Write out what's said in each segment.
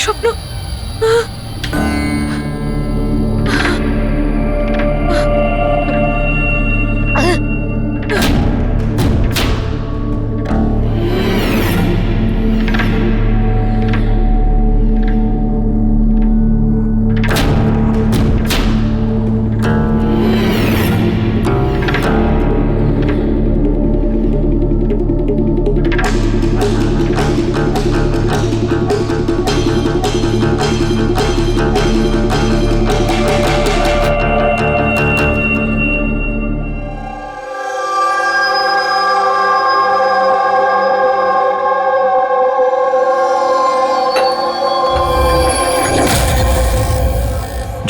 স্বপ্ন।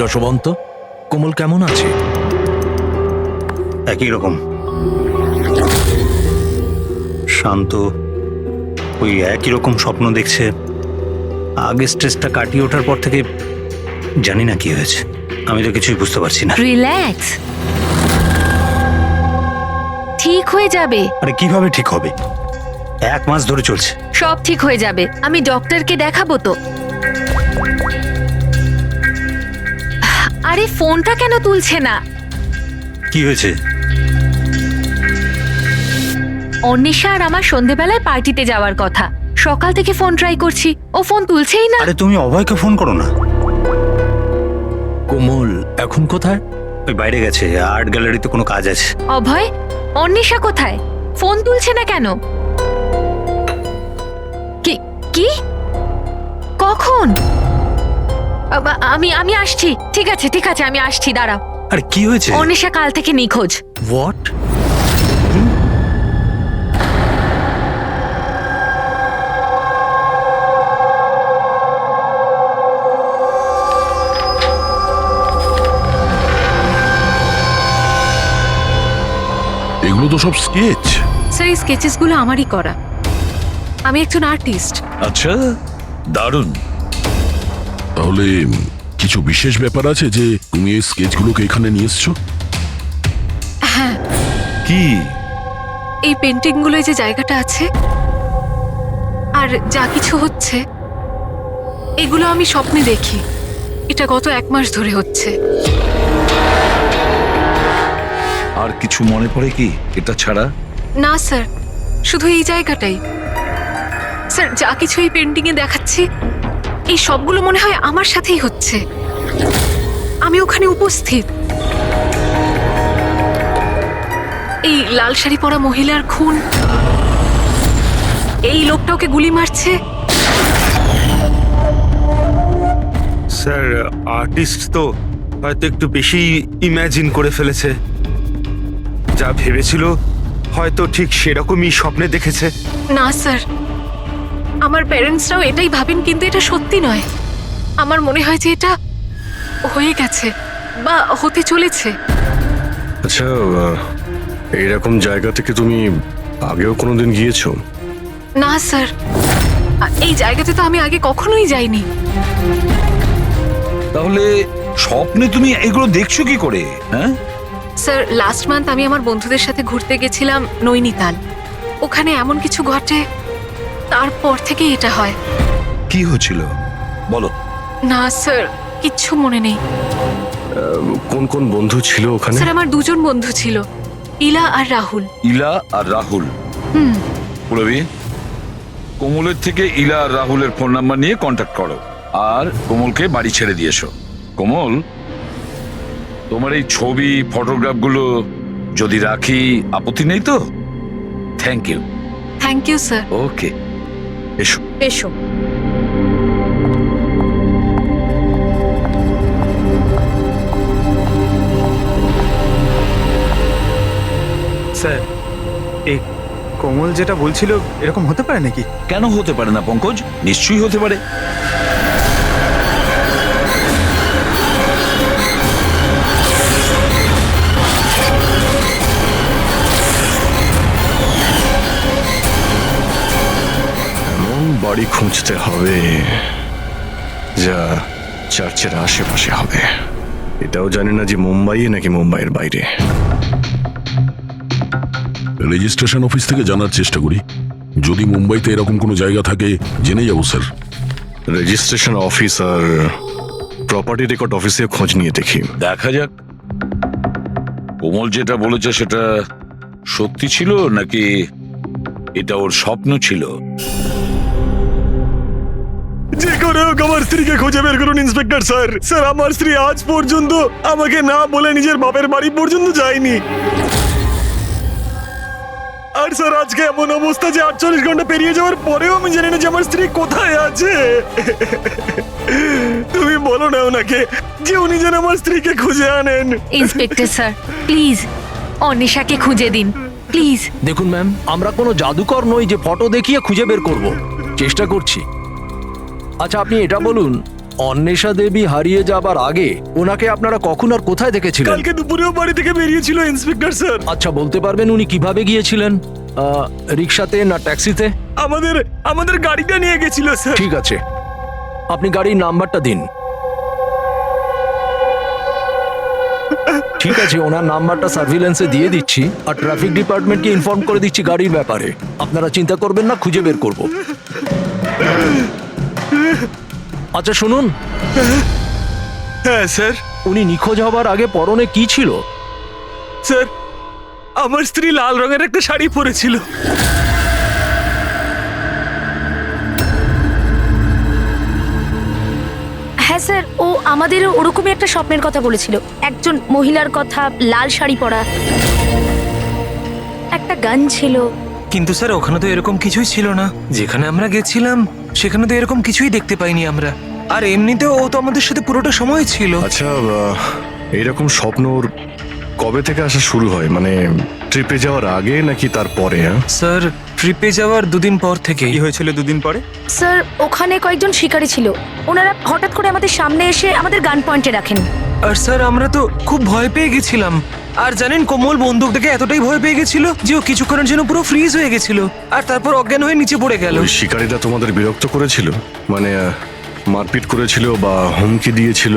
যশবন্ত, কোমল কেমন আছে? একই রকম শান্ত, ওই একই রকম স্বপ্ন দেখছে। আগে স্ট্রেসটা কাটিয়ে ওঠার পর থেকে জানি না কি হয়েছে, আমি তো কিছুই বুঝতে পারছি না। রিল্যাক্স, ঠিক হয়ে যাবে। আরে কিভাবে ঠিক হবে? 1 মাস ধরে চলছে। সব ঠিক হয়ে যাবে, আমি ডক্টরকে দেখাবো তো। আরে ফোনটা কেন তুলছে না? কি হয়েছে? অন্বেষা আর আমার সন্ধেবেলায় পার্টিতে যাওয়ার কথা, সকাল থেকে ফোন ট্রাই করছি, ও ফোন তুলছেই না। আরে তুমি অভয়কে ফোন করো না। কোমল এখন কোথায়? ওই বাইরে গেছে, আর্ট গ্যালারিতে কোনো কাজ আছে। অভয়, অন্বেষা কোথায়? ফোন তুলছে না কেন? কি কি কখন? আমি আমি আসছি। ঠিক আছে ঠিক আছে, আমি আসছি, দাঁড়াও। আরে কি হয়েছে? অন্বেষা কাল থেকে নিখোঁজ। হোয়াট? এগুলো তো সব স্কেচ। স্যার, এই স্কেচেসগুলো আমারই করা, আমি একজন আর্টিস্ট। আচ্ছা, দারুণ। তাহলে কিছু বিশেষ ব্যাপার আছে যে তুমি এই স্কেচগুলোকে এখানে নিয়ে এসছো? হ্যাঁ, কি? এই পেন্টিংগুলোয় যে জায়গাটা আছে আর যা কিছু হচ্ছে, এগুলো আমি স্বপ্নে দেখি। এটা গত 1 মাস ধরে হচ্ছে। আর কিছু মনে পড়ে কি এটা ছাড়া? না স্যার, শুধু এই জায়গাটাই। স্যার, যা কিছু এই পেন্টিংয়ে দেখাচ্ছি, এই সবগুলো মনে হয় আমার সাথেই হচ্ছে। আমি ওখানে উপস্থিত। এই লাল শাড়ি পরা মহিলার খুন, এই লোকটা ওকে গুলি মারছে। স্যার, আর্টিস্ট তো হয়তো একটু বেশি ইমাজিন করে ফেলেছে। যা ভেবেছিল হয়তো ঠিক সেরকমই স্বপ্নে দেখেছে। না স্যার, আমার প্যারেন্টসরাও এটাই ভাবেন, কিন্তু এটা সত্যি নয়। আমার মনে হয় যে এটা হয়ে গেছে বা হতে চলেছে। আচ্ছা, এইরকম জায়গা থেকে তুমি আগেও কোনোদিন গিয়েছো? না স্যার, এই জায়গাতে তো আমি আগে কখনোই যাইনি। তাহলে স্বপ্নে তুমি এগুলো দেখছো কি করে? হ্যাঁ, স্যার, লাস্ট মান্থ আমি আমার বন্ধুদের সাথে ঘুরতে গেছিলাম নৈনিতাল। ওখানে এমন কিছু ঘটে, তারপর থেকে এটা হয়। কি হয়েছিল বলো? না স্যার, কিচ্ছু মনে নেই। কোন কোন বন্ধু ছিল ওখানে? স্যার, আমার 2 জন বন্ধু ছিল, ইলা আর রাহুল। ইলা আর রাহুল? হুম। পুরবি, কোমলের থেকে ইলা আর রাহুলের ফোন নাম্বার নিয়ে কন্ট্যাক্ট করো আর কোমলকে বাড়ি ছেড়ে দিয়ে এসো। কোমল, তোমার এই ছবি ফটোগ্রাফগুলো যদি রাখি, আপত্তি নেই তো? Thank you. Thank you sir. Okay, এসো। এসো। স্যার, এই কোমল যেটা বলছিল এরকম হতে পারে নাকি? কেন হতে পারে না পঙ্কজ? নিশ্চয়ই হতে পারে। এমন বাড়ি খুঁজতে হবে যা চার্চের আশেপাশে হবে। এটাও জানি না যে মুম্বাইয়ে নাকি মুম্বাইয়ের বাইরে। রেজিস্ট্রেশন অফিস থেকে জানার চেষ্টা করি, যদি মুম্বাইতে এরকম কোনো জায়গা থাকে জেনে যাবো স্যার। রেজিস্ট্রেশন অফিস আর প্রপার্টি রেকর্ড অফিসে খোঁজ নিয়ে দেখি। দেখা যাক কোমল যেটা বলেছে সেটা সত্যি ছিল নাকি এটা ওর স্বপ্ন ছিল। যে করে হোক আমার স্ত্রীকে খুঁজে বের করুন ইন্সপেক্টর স্যার। স্যার আমার স্ত্রী আজ পর্যন্ত আমাকে না বলে নিজের বাপের বাড়ি পর্যন্ত যায়নি। আর স্যার আজকে এমন অবস্থা যে 48 ঘন্টা পেরিয়ে যাওয়ার পরেও আমি জানি না যে আমার স্ত্রী কোথায় আছে। তুমি বলো না ওনাকে যে উনি যেন আমার স্ত্রীকে খুঁজে আনেন। ইন্সপেক্টর স্যার প্লিজ অনিশাকে খুঁজে দিন প্লিজ। দেখুন ম্যাম, আমরা কোনো জাদুকর নই যে ফটো দেখিয়ে খুঁজে বের করব। চেষ্টা করছি। আচ্ছা আপনি এটা বলুন, অন্বেষা দেবী হারিয়ে যাবার আগে ওনাকে আপনারা কখন আর কোথায় দেখেছিলেন? কালকে দুপুরেও বাড়ি থেকে বেরিয়েছিল ইন্সপেক্টর স্যার। আচ্ছা বলতে পারবেন উনি কিভাবে গিয়েছিলেন? রিক্সাতে না ট্যাক্সিতে? আমাদের গাড়িটা নিয়ে গেছিল স্যার। ঠিক আছে, আপনি গাড়ির নাম্বারটা দিন। ঠিক আছে, ওনার নাম্বারটা সার্ভিলেন্সে দিয়ে দিচ্ছি আর ট্রাফিক ডিপার্টমেন্টকে ইনফর্ম করে দিচ্ছি গাড়ির ব্যাপারে। আপনারা চিন্তা করবেন না, খুঁজে বের করব। আচ্ছা শুনুন, হ্যাঁ স্যার। উনি নিখোঁজ হবার আগে পরনে কি ছিল? স্যার আমার স্ত্রী লাল রঙের একটা শাড়ি পরেছিল। হ্যাঁ স্যার, ও আমাদের ওরকমই একটা স্বপ্নের কথা বলেছিল, একজন মহিলার কথা, লাল শাড়ি পরা, একটা গান ছিল। কিন্তু স্যার ওখানে তো এরকম কিছুই ছিল না। যেখানে আমরা গেছিলাম সেখানে তো এরকম কিছুই দেখতে পাইনি আমরা। আর এমনিতেও ও তো আমাদের সাথে পুরোটা সময় ছিল। আচ্ছা এইরকম স্বপ্ন ওর কবে থেকে আসা শুরু হয়? মানে ট্রিপে যাওয়ার আগে নাকি তারপরে? স্যার ট্রিপে যাওয়ার দুদিন পর থেকে। কি হয়েছিল দুদিন পরে? স্যার ওখানে কয়েকজন শিকারী ছিল, ওনারা হঠাৎ করে আমাদের সামনে এসে আমাদের গান পয়েন্টে রাখেন। আর স্যার আমরা তো খুব ভয় পেয়ে গেছিলাম। আর জানেন কোমল বন্দুক দেখে এতটাই ভয় পেয়ে গেছিল যে ও কিছুক্ষণের জন্য পুরো ফ্রিজ হয়ে গেছিল আর তারপর অজ্ঞান হয়ে নিচে পড়ে গেল। ওই শিকারীরা তোমাদের বিরক্ত করেছিল? মানে মারপিট করেছিল বা হুমকি দিয়েছিল?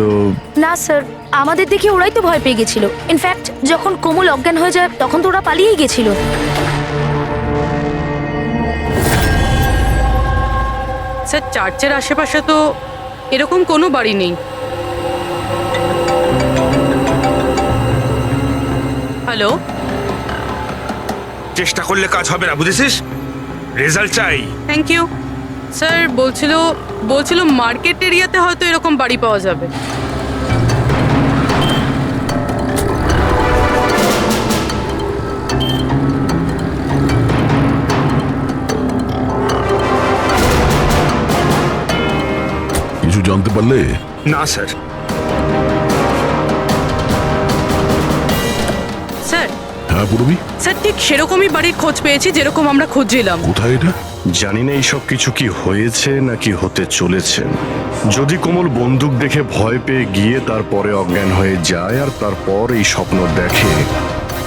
না স্যার, আমাদের দেখে ওরাই তো ভয় পেয়ে গেছিল। ইনফ্যাক্ট যখন কোমল অজ্ঞান হয়ে যায় তখন তো ওরা পালিয়েই গেছিল। স্যার চার্চের আশেপাশে তো এরকম কোনো বাড়ি নেই। হ্যালো, চেষ্টা করলে কাজ হবে না, বুঝেছিস? রেজাল্ট চাই। Thank you. স্যার বলছিল মার্কেট এরিয়াতে হয়তো এরকম বাড়ি পাওয়া যাবে। কিছু জানতে পারলে? না স্যার। স্যার হ্যাঁ পূরবী, স্যার ঠিক সেরকমই বাড়ির খোঁজ পেয়েছি যেরকম আমরা খুঁজছিলাম। কোথায় এটা? জানি না এইসব কিছু কি হয়েছে নাকি হতে চলেছে। যদি কোমল বন্দুক দেখে ভয় পেয়ে গিয়ে তারপরে অজ্ঞান হয়ে যায় আর তারপর এই স্বপ্ন দেখে,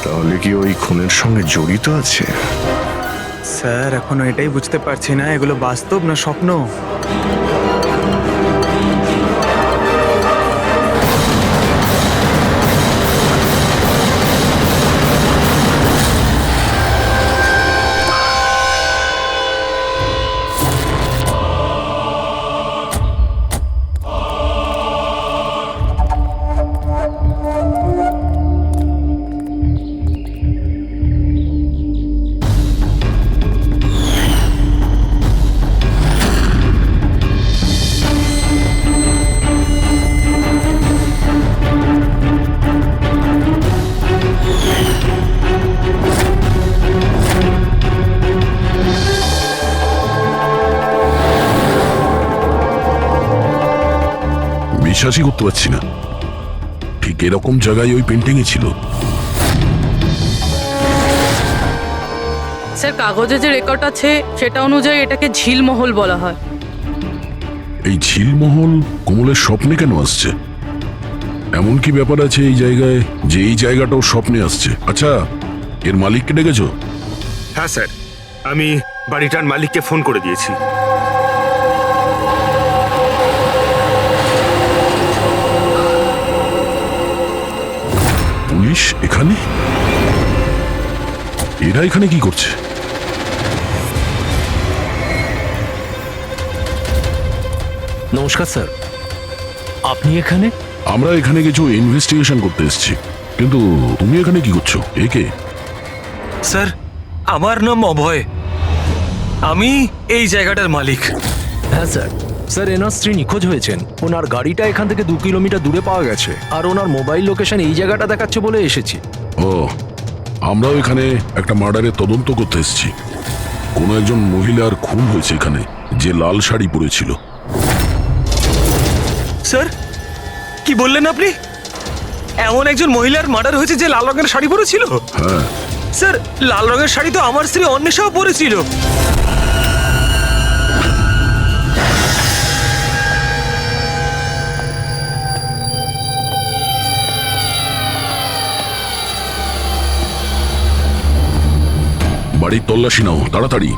তাহলে কি ওই খুনের সঙ্গে জড়িত আছে? স্যার এখনো এটাই বুঝতে পারছি না এগুলো বাস্তব না স্বপ্ন। বিশ্বাসই করতে পারছি না, ঠিক এরকম জায়গায় ওই পেন্টিংই ছিল। স্যার কাগজে যে রেকর্ড আছে সেটা অনুযায়ী এটাকে ঝিলমহল বলা হয়। এই ঝিলমহল কোমলের স্বপ্নে কেন আসছে? এমন কি ব্যাপার আছে এই জায়গায় যে এই জায়গাটাও স্বপ্নে আসছে? আচ্ছা এর মালিককে ডেকেছো? হ্যাঁ স্যার, আমি বাড়িটার মালিককে ফোন করে দিয়েছি। পুলিশ এখানে? এরা এখানে কি করছে? নমস্কার স্যার, আপনি এখানে? আমরা এখানে কিছু ইনভেস্টিগেশন করতে এসেছি, কিন্তু তুমি এখানে কি করছো? একে স্যার, আমার নাম অভয়। আমি এই জায়গাটার মালিক। হ্যাঁ স্যার। স্যার, এনার স্ত্রী নিখোঁজ হয়েছেন। ওনার গাড়িটা এখান থেকে 2 কিলোমিটার দূরে পাওয়া গেছে, আর ওনার মোবাইল লোকেশন এই জায়গাটা দেখাচ্ছে বলে এসেছি। ও, আমরাও এখানে একটা মার্ডারের তদন্ত করতে এসেছি। কোনো একজন মহিলার খুন হয়েছে এখানে, যে লাল শাড়ি পরেছিল। স্যার, কি বললেন আপনি? এমন একজন মহিলার মার্ডার হয়েছে যে লাল রঙের শাড়ি পরেছিল? হ্যাঁ, স্যার, লাল রঙের শাড়ি তো আমার স্ত্রী অন্বেষাও পরেছিল। বাড়ির তল্লাশি নাও তাড়াতাড়ি।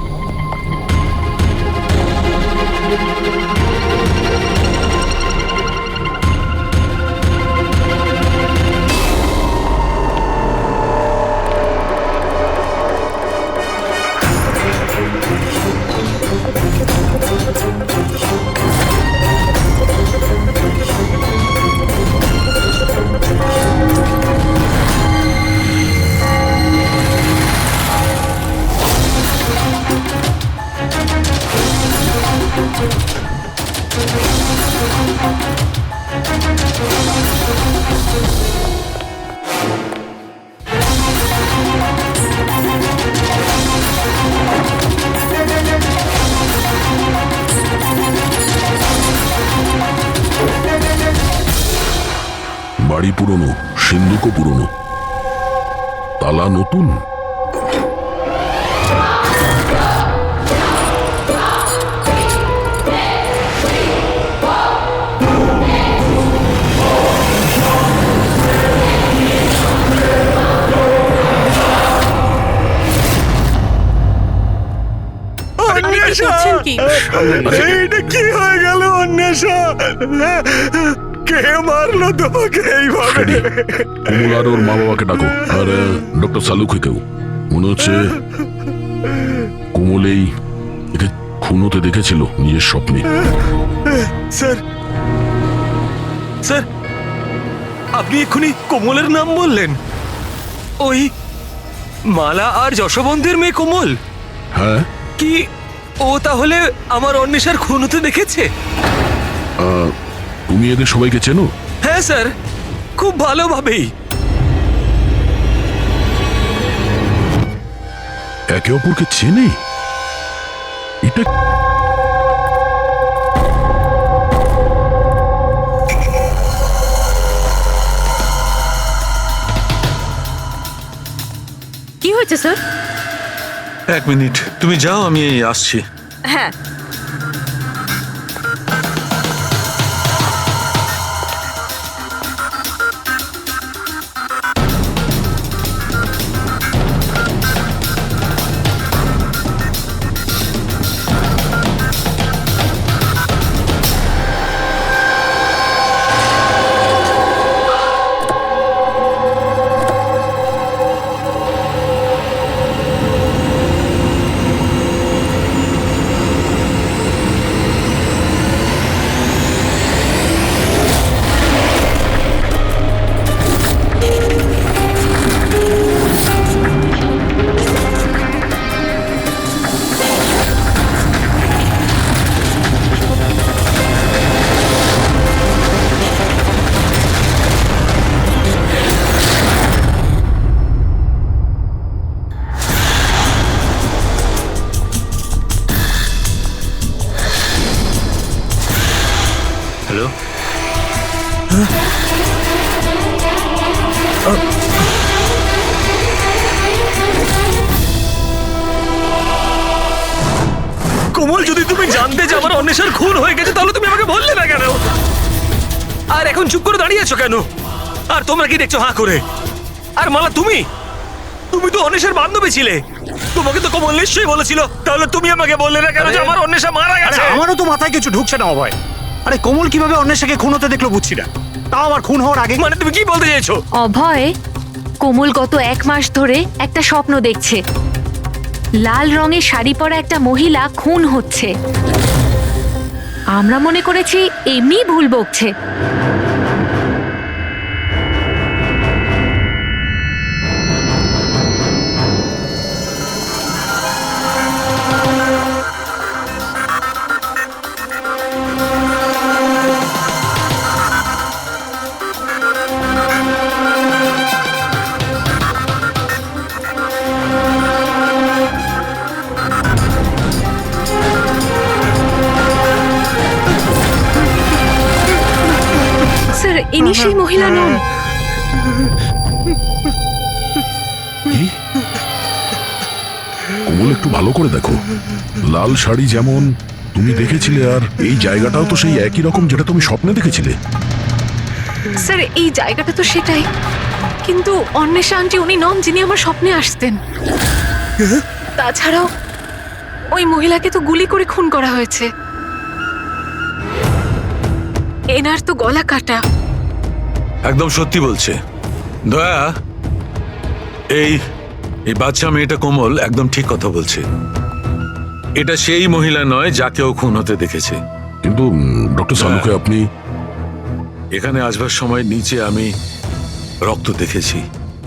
বাড়ি পুরনো, সিন্ধুকও পুরনো, তালা নতুন। করছেন কি? এইটা কি হয়ে গেল অন্বেষা? কে মারলো তোমাকে এইভাবে? কমল আর ওর মা বাবাকে ডাকো, আর ডক্টর সালুকেও। মনে হচ্ছে কোমল একে খুন হতে দেখেছিল নিজের স্বপ্নে। স্যার, স্যার, আপনি এক্ষুনি কোমলের নাম বললেন? ওই মালা আর যশবন্তের মেয়ে কোমল? হ্যাঁ। কি ও তাহলে আমার অন্বেষার খুন হতে দেখেছে? তুমি এদের সবাইকে চেনো? হ্যাঁ স্যার, খুব ভালোভাবেই। একে অপরকে চেনে? এটা কি হয়েছে স্যার? 1 মিনিট, তুমি যাও, আমি আসছি। হ্যাঁ। হ্যালো, কোমল, যদি তুমি জানতে যে আমার অন্বেষার খুন হয়ে গেছে তাহলে তুমি আমাকে বললে না কেন? আর এখন চুপ করে দাঁড়িয়ে আছো কেন? আর তোমরা কি দেখছো হাঁ করে? আর মালা, তুমি তো অন্বেষার বান্ধবী ছিলে। তোমাকে তো কোমল নিশ্চয়ই বলেছিল, তাহলে তুমি আমাকে বললে না কেন যে আমার অন্বেষা মারা গেছে? আমারও তো মাথায় কিছু ঢুকছে না অভয়। আরে কোমল কিভাবে অন্বেষাকে খুন হতে দেখলো বুঝছি না, তাও আবার খুন হওয়ার আগে। মানে তুমি কি বলতে চাইছো? অভয়, কোমল গত 1 মাস ধরে একটা স্বপ্ন দেখছে। লাল রঙের শাড়ি পরা একটা মহিলা খুন হচ্ছে। আমরা মনে করেছি এমনি ভুল বকছে। স্যার, ইনি সেই মহিলা নন। কি? কোমল, একটু ভালো করে দেখো। লাল শাড়ি যেমন তুমি দেখেছিলে, আর এই জায়গাটাও তো সেই একই রকম যেটা তুমি স্বপ্নে দেখেছিলে। স্যার, এই জায়গাটা তো সেটাই, কিন্তু অন্বেষা আন্টি উনি নন যিনি আমার স্বপ্নে আসতেন। তাছাড়াও ওই মহিলাকে তো গুলি করে খুন করা হয়েছে। এনার তো গলা কাটা। একদম সত্যি বলছে দয়া। এই এই বাচ্চা মেয়েটা কোমল একদম ঠিক কথা বলছে। এটা সেই মহিলা নয় যাকে ও খুন হতে দেখেছে। কিন্তু ডক্টর সালুকে আপনি এখানে আসবার সময় নিচে আমি রক্ত দেখেছি,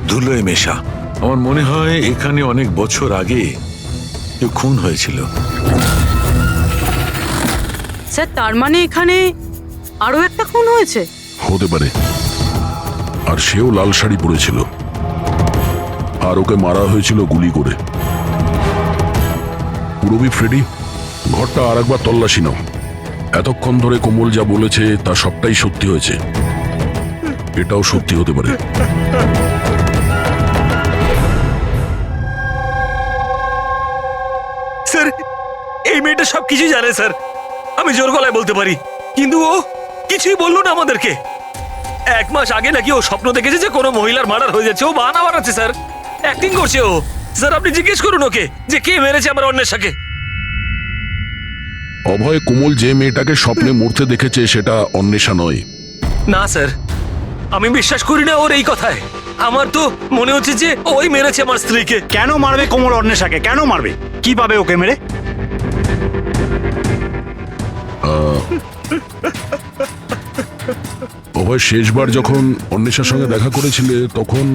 ধুলোয় মেশা। আমার মনে হয় এখানে অনেক বছর আগে কেউ খুন হয়েছিল। স্যার, তার মানে এখানে আরো একটা খুন হয়েছে? হতে পারে। আর সেও লাল শাড়ি পরেছিল, আর ওকে মারা হয়েছিল গুলি করে। পুরবি ফ্রেডি, ঘরটা আর একবার তল্লাশি নাও। এতক্ষণ ধরে কোমল যা বলেছে তা সবটাই সত্যি হয়েছে। এটাও সত্যি হতে পারে। স্যার, এই মেয়েটা সবকিছু জানে স্যার, আমি জোর গলায় বলতে পারি। কিন্তু ও কিছুই বললো না আমাদেরকে। 1 মাস আগে নাকি ও স্বপ্ন দেখেছে যে কোনো মহিলার মার্ডার হয়ে যাচ্ছে। ও বাহানা বানাচ্ছে স্যার, অ্যাক্টিং করছে ও। স্যার, আপনি জিজ্ঞেস করুন ওকে যে কে মেরেছে আমার অন্বেষাকে। অভয়, কোমল যে মেয়েটাকে স্বপ্নে মরতে দেখেছে সেটা অন্বেষা নয়। না স্যার, আমি বিশ্বাস করি না ওর এই কথায়। আমার তো মনে হচ্ছে যে ওই মেরেছে আমার স্ত্রীকে। কেন মারবে কোমল অন্বেষাকে? কেন মারবে? কি পাবে ওকে মেরে? অভয়, শেষবার যখন অন্বেষার সঙ্গে দেখা করেছিলে তখন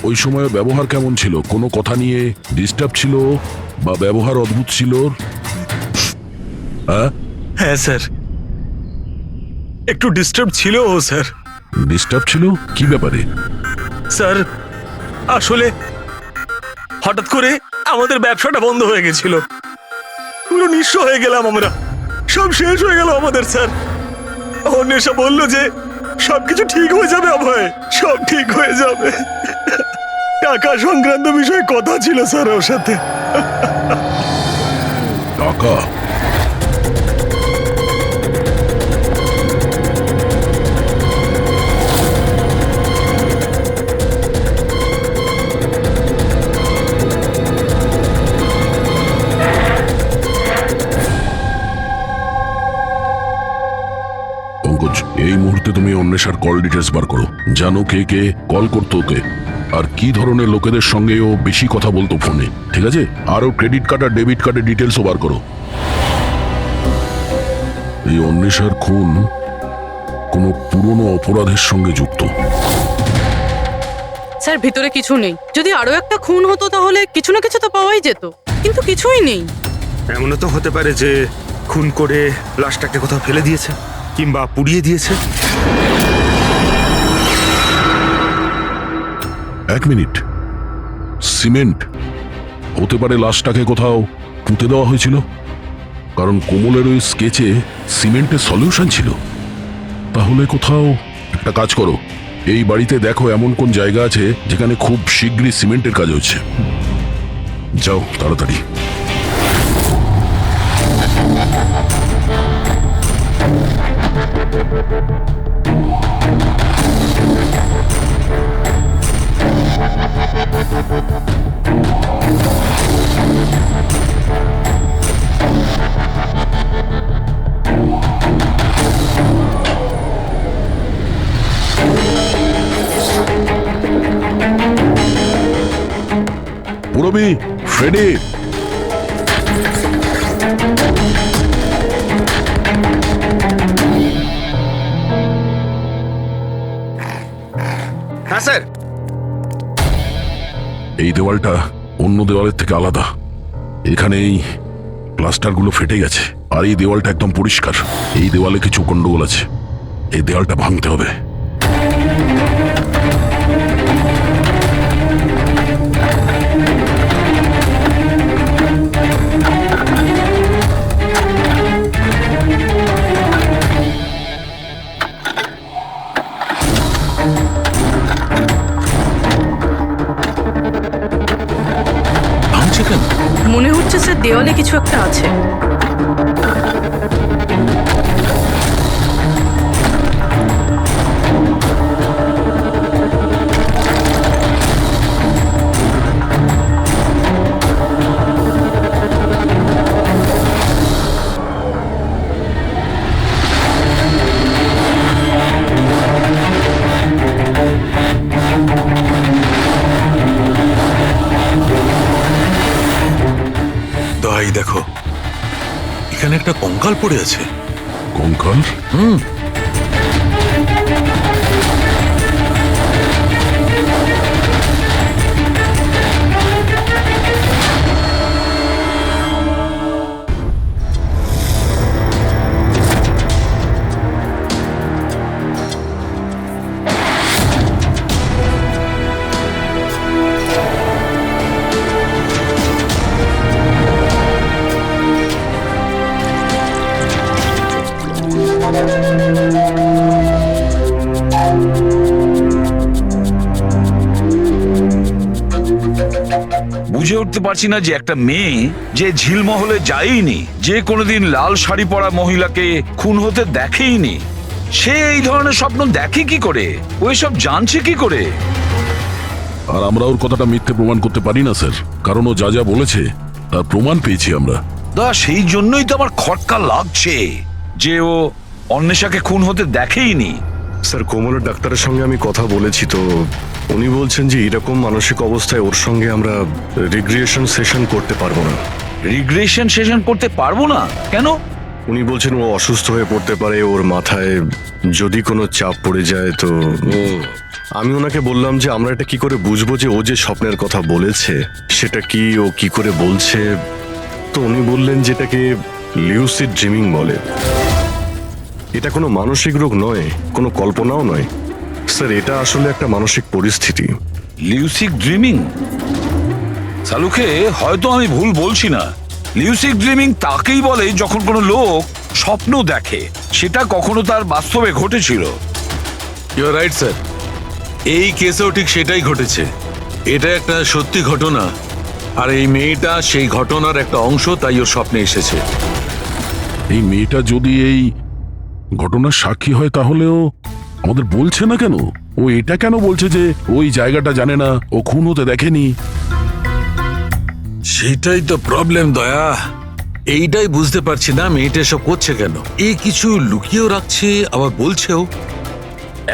ওই সময় ব্যবহার কেমন ছিল? কোনো কথা নিয়ে ডিস্টার্ব ছিল বা ব্যবহার অদ্ভুত ছিল? হ্যাঁ স্যার, একটু ডিস্টার্ব ছিল ও স্যার। ডিস্টার্ব ছিল? কি ব্যাপারে? স্যার, আসলে হঠাৎ করে আমাদের ব্যবসাটা বন্ধ হয়ে গেছিল। পুরো নিঃস্ব হয়ে গেলাম আমরা, সব শেষ হয়ে গেল আমাদের স্যার। অন্বেষা বলল যে সবকিছু ঠিক হয়ে যাবে অভয়, সব ঠিক হয়ে যাবে। টাকা সংক্রান্ত বিষয়ে কথা ছিল স্যার ওর সাথে। টাকা? এই মুহূর্তে তুমি অন্বেষার কল ডিটেলস বার করো। জানো কে কে কল করতো ওকে, আর কি ধরনের লোকেদের সঙ্গে ও বেশি কথা বলতো ফোনে। ঠিক আছে? আরও ক্রেডিট কার্ড আর ডেবিট কার্ডের ডিটেলসও বার করো। এই অন্বেষার খুন কোনো পুরনো অপরাধের সঙ্গে যুক্ত। স্যার, ভিতরে কিছু নেই। যদি আরো একটা খুন হতো তাহলে কিছু না কিছু তো পাওয়াই যেত, কিন্তু কিছুই নেই। এমনও তো হতে পারে যে খুন করে লাশটাকে কোথাও ফেলে দিয়েছে কিংবা পুড়িয়ে দিয়েছে। 1 মিনিট, সিমেন্ট হতে পারে লাশটাকে কোথাও পুঁতে দেওয়া হয়েছিল, কারণ কোমলের ওই স্কেচে সিমেন্টের সলিউশন ছিল। তাহলে কোথাও একটা কাজ করো, এই বাড়িতে দেখো এমন কোন জায়গা আছে যেখানে খুব শীঘ্রই সিমেন্টের কাজ হচ্ছে। যাও তাড়াতাড়ি। পুরবি, ফ্রেডি, হ্যাঁ স্যার। এই দেওয়ালটা অন্য দেওয়ালের থেকে আলাদা। এখানে এই প্লাস্টারগুলো ফেটে গেছে, আর এই দেওয়ালটা একদম পরিষ্কার। এই দেওয়ালে কিছু গন্ডগোল আছে, এই দেওয়ালটা ভাঙতে হবে। ভাঙছে কেন? মনে হচ্ছে স্যার দেওয়ালে কিছু একটা আছে। দয়াই দেখো, এখানে একটা কঙ্কাল পড়ে আছে। কঙ্কাল? বুঝে উঠতে পারছি না যে একটা মেয়ে যে ঝিলমহলে যায়নি, যে কোনোদিন লাল শাড়ি পরা মহিলাকে খুন হতে দেখেইনি, সে এই ধরনের স্বপ্ন দেখে কি করে? ওই সব জানছে কি করে? আর আমরা ওর কথাটা মিথ্যে প্রমাণ করতে পারি না স্যার, কারণ ও যা যা বলেছে তার প্রমাণ পেয়েছি আমরা। সেই জন্যই তো আমার খটকা লাগছে যে ও অন্বেষাকে খুন হতে দেখেইনি। স্যার, কোমলের ডাক্তারের সঙ্গে আমি কথা বলেছি, তো উনি বলছেন যে এরকম মানসিক অবস্থায় ওর সঙ্গে আমরা রিগ্রেশন সেশন করতে পারবো না। রিগ্রেশন সেশন করতে পারবো না কেন? উনি বলছেন ও অসুস্থ হয়ে পড়তে পারে, ওর মাথায় যদি কোনো চাপ পড়ে যায় তো। আমি ওনাকে বললাম যে আমরা এটা কি করে বুঝবো যে ও যে স্বপ্নের কথা বলেছে সেটা কি, ও কি করে বলছে। তো উনি বললেন যেটাকে লিউসিড ড্রিমিং বলে। এটা কোনো মানসিক রোগ নয়, কোনো কল্পনাও নয় স্যার, এটা আসলে একটা মানসিক পরিস্থিতি। লিউসিড ড্রিমিং? সালুকে হয়তো আমি ভুল বলছি না। লিউসিড ড্রিমিং তাকেই বলে যখন কোনো লোক স্বপ্ন দেখে, সেটা কখনো তার বাস্তবে ঘটেছিল। ইউ আর রাইট স্যার, এই কেসেও ঠিক সেটাই ঘটেছে। এটা একটা সত্যি ঘটনা, আর এই মেয়েটা সেই ঘটনার একটা অংশ, তাই ওর স্বপ্নে এসেছে। এই মেয়েটা যদি এই ঘটনার সাক্ষী হয় তাহলেও আমাদের বলছে না কেন? ও এটা কেন বলছে যে ওই জায়গাটা জানে না, ও খুন হতে দেখেনি? সেটাই তো প্রবলেম দয়া, এইটাই বুঝতে পারছি না মেয়েটা সব করছে কেন। এই কিছু লুকিয়েও রাখছে, আবার বলছেও।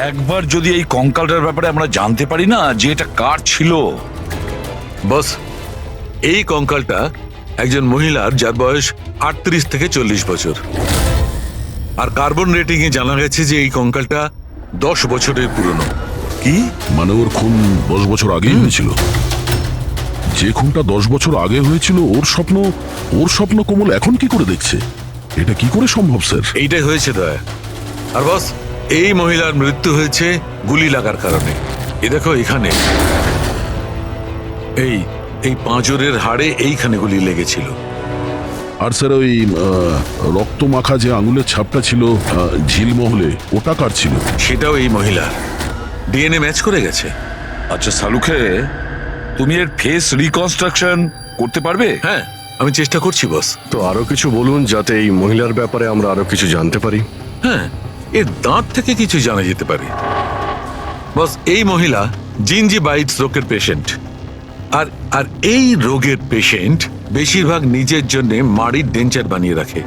একবার যদি এই কঙ্কালটার ব্যাপারে আমরা জানতে পারি না যে এটা কার ছিল। বস, এই কঙ্কালটা একজন মহিলার, যার বয়স 38 থেকে 40 বছর। আর কার্বন রেটিং এ জানা গেছে যে এই কঙ্কালটা 10 বছরের পুরনো। কি মানে ওর খুন 10 বছর আগেই হয়েছিল? যে খুনটা 10 বছর আগে হয়েছিল ওর স্বপ্ন কোমল এখন কি করে দেখছে? এটা কি করে সম্ভব স্যার? এইটাই হয়েছে দয়া। আর বস, এই মহিলার মৃত্যু হয়েছে গুলি লাগার কারণে। এ দেখো এখানে, এই পাঁজরের হাড়ে এইখানে গুলি লেগেছিল। আর স্যার ওই রক্ত মাখা যে আঙুলের ছাপটা ছিল ঝিলমহলে, ওটা কার ছিল? সেটাও এই মহিলার। ডিএনএ ম্যাচ করে গেছে। আচ্ছা সালুকে, তুমি এর ফেস রিকনস্ট্রাকশন করতে পারবে? হ্যাঁ, আমি চেষ্টা করছি বস। তো আরো কিছু বলুন যাতে এই মহিলার ব্যাপারে আমরা আরো কিছু জানতে পারি। হ্যাঁ, এর দাঁত থেকে কিছু জানা যেতে পারে। বস, এই মহিলা জিঞ্জিভাইটিস রোগের পেশেন্ট। আর এই রোগের পেশেন্ট বেশিরভাগ নিজের জন্য মাড়ির ডেঞ্চার বানিয়ে রাখে।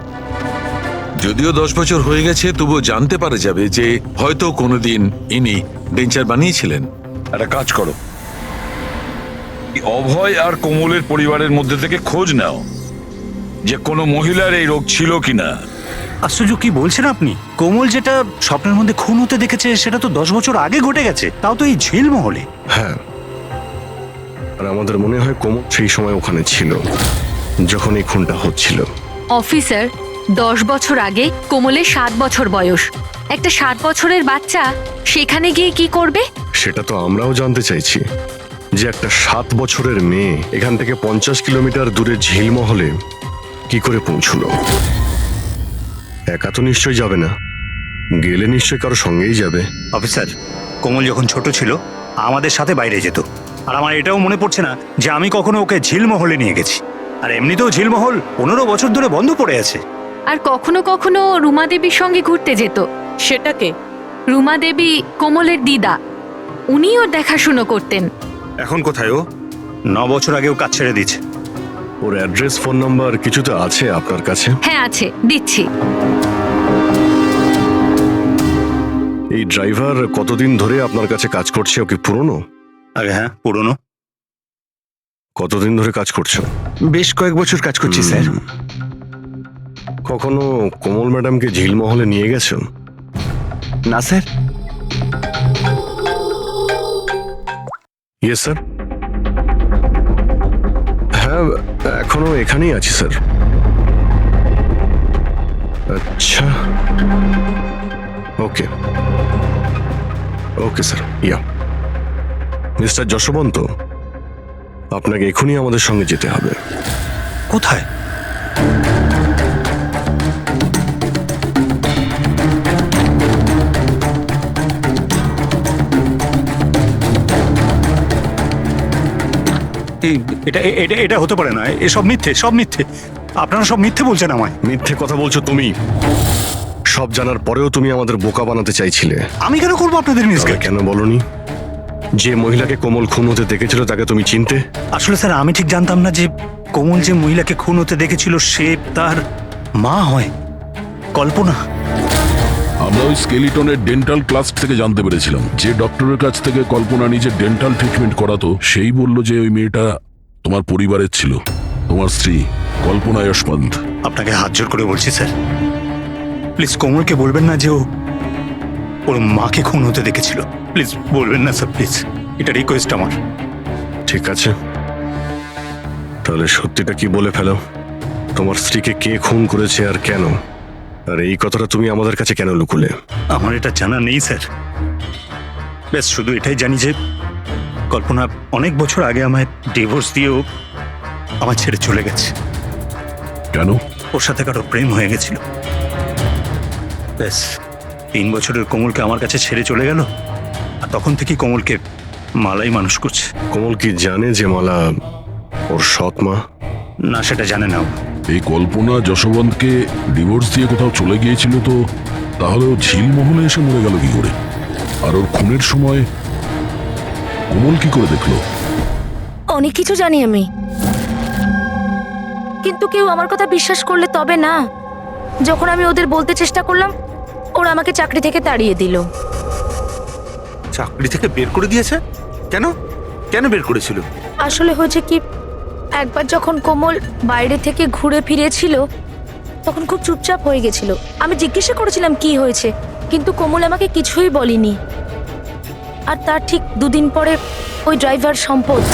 যদিও 10 বছর হয়ে গেছে, তবুও জানতে পারা যাবে যে হয়তো কোনোদিন ইনি ডেঞ্চার বানিয়েছিলেন। একটা কাজ করো, অভয় আর কোমলের পরিবারের মধ্যে থেকে খোঁজ নাও যে কোনো মহিলার এই রোগ ছিল কিনা। আশ্চর্য, কি বলছেন আপনি? কোমল যেটা স্বপ্নের মধ্যে খুন হতে দেখেছে সেটা তো 10 বছর আগে ঘটে গেছে, তাও তো এই ঝিলমহলে। হ্যাঁ, আর আমাদের মনে হয় কোমল সেই সময় ওখানে ছিল যখন এই খুনটা হচ্ছিল। অফিসার, 10 বছর আগে কোমলের 7 বছর বয়স। একটা 7 বছরের বাচ্চা সেখানে গিয়ে কি করবে? সেটা তো আমরাও জানতে চাইছি, যে একটা 7 বছরের মেয়ে এখান থেকে 50 কিলোমিটার দূরে ঝিলমহলে কি করে পৌঁছলো। একা তো নিশ্চয়ই যাবে না, গেলে নিশ্চয়ই কারো সঙ্গেই যাবে। অফিসার, কোমল যখন ছোট ছিল আমাদের সাথে বাইরে যেত, আর আমার এটাও মনে পড়ছে না যে আমি কখনো ওকে ঝিলমহলে নিয়ে গেছি। আর এমনিতেও ঝিলমহল 15 বছর ধরে বন্ধ পড়ে আছে। আর কখনো কখনো রুমা দেবীর সঙ্গে ঘুরতে যেত। সেটাকে রুমা দেবী কোমলের দিদা, উনিও দেখাশুনো করতেন। এখন কোথায় ও? 9 বছর আগেও কাজ ছেড়ে দিয়েছে। ওর অ্যাড্রেস, ফোন নাম্বার কিছু তো আছে আপনার কাছে? হ্যাঁ আছে, দিচ্ছি। এই ড্রাইভার কতদিন ধরে আপনার কাছে কাজ করছে? ও কি পুরনো? আরে হ্যাঁ, পুরনো। কতদিন ধরে কাজ করছো? বেশ কয়েক বছর কাজ করছি স্যার। কখনো কোমল ম্যাডামকে ঝিলমহলে নিয়ে গেছো? না স্যার। Yes sir. হ্যাঁ, এখনো এখানেই আছি স্যার। আচ্ছা, ওকে ওকে স্যার। ইয়া, মিস্টার যশবন্ত, আপনাকে এখনই আমাদের সঙ্গে যেতে হবে। কোথায়? এটা এটা এটা হতে পারে না, এসব মিথ্যে, সব মিথ্যে। আপনারা সব মিথ্যে বলছেন আমায়। মিথ্যে কথা বলছো তুমি। সব জানার পরেও তুমি আমাদের বোকা বানাতে চাইছিলে। আমি কেন করবো আপনাদের মিসকে? তবে কেন বলনি যে মহিলাকে কোমল খুন হতে দেখেছিল তাকে তুমি চিনতে? আসলে স্যার, আমি ঠিক জানতাম না যে কোমল যে মহিলাকে খুন হতে দেখেছিল সে তার মা হয়, কল্পনা। আমরা ওই স্কেলিটনের ডেন্টাল ক্লাস থেকে জানতে পেরেছিলাম, যে ডক্টরের কাছ থেকে কল্পনা নিজের ডেন্টাল ট্রিটমেন্ট করাতো সেই বলল যে ওই মেয়েটা তোমার পরিবারের ছিল, তোমার স্ত্রী কল্পনা যশবন্ত। আপনাকে হাত জোর করে বলছি স্যার, প্লিজ কোমলকে বলবেন না যে ও ওর মাকে খুন হতে দেখেছিল। প্লিজ বলবেন না স্যার, প্লিজ, এটা রিকোয়েস্ট আমার। ঠিক আছে, তাহলে সত্যিটা কি বলে ফেলো। তোমার স্ত্রীকে কে খুন করেছে আর কেন? আর এই কথাটা তুমি আমাদের কাছে কেন লুকুলে? আমার এটা জানা নেই স্যার। ব্যাস শুধু এটাই জানি যে কল্পনা অনেক বছর আগে আমায় ডিভোর্স দিয়েও আমার ছেড়ে চলে গেছে। কেন? ওর সাথে কারো প্রেম হয়ে গেছিল। ব্যাস 3 বছরের কোমলকে আমার কাছে ছেড়ে চলে গেল, আর তখন থেকেই কোমলকে মালাই মানুষ করছে। কোমল কি জানে যে মালা ওর সৎ মা? না, সেটা জানে না ও। এই কল্পনা যশবন্তকে ডিভোর্স দিয়ে কোথাও চলে গিয়েছিল, তো তাহলে ও ঝিলমহলে এসে মরে গেল কি করে? আর ওর খুনের সময় কোমল কি করে দেখলো? অনেক কিছু জানি আমি, কিন্তু কেউ আমার কথা বিশ্বাস করলে তবে না। যখন আমি ওদের বলতে চেষ্টা করলাম, ওরা আমাকে চাকরি থেকে তাড়িয়ে দিল। চাকরি থেকে বের করে দিয়েছে? কেন কেন বের করেছিল? আসলে হয়েছে কি, একবার যখন কোমল বাইরে থেকে ঘুরে ফিরেছিল তখন খুব চুপচাপ হয়ে গেছিল। আমি জিজ্ঞাসা করেছিলাম কি হয়েছে, কিন্তু কোমল আমাকে কিছুই বলেনি। আর তার ঠিক 2 দিন পরে ওই ড্রাইভার সম্পদ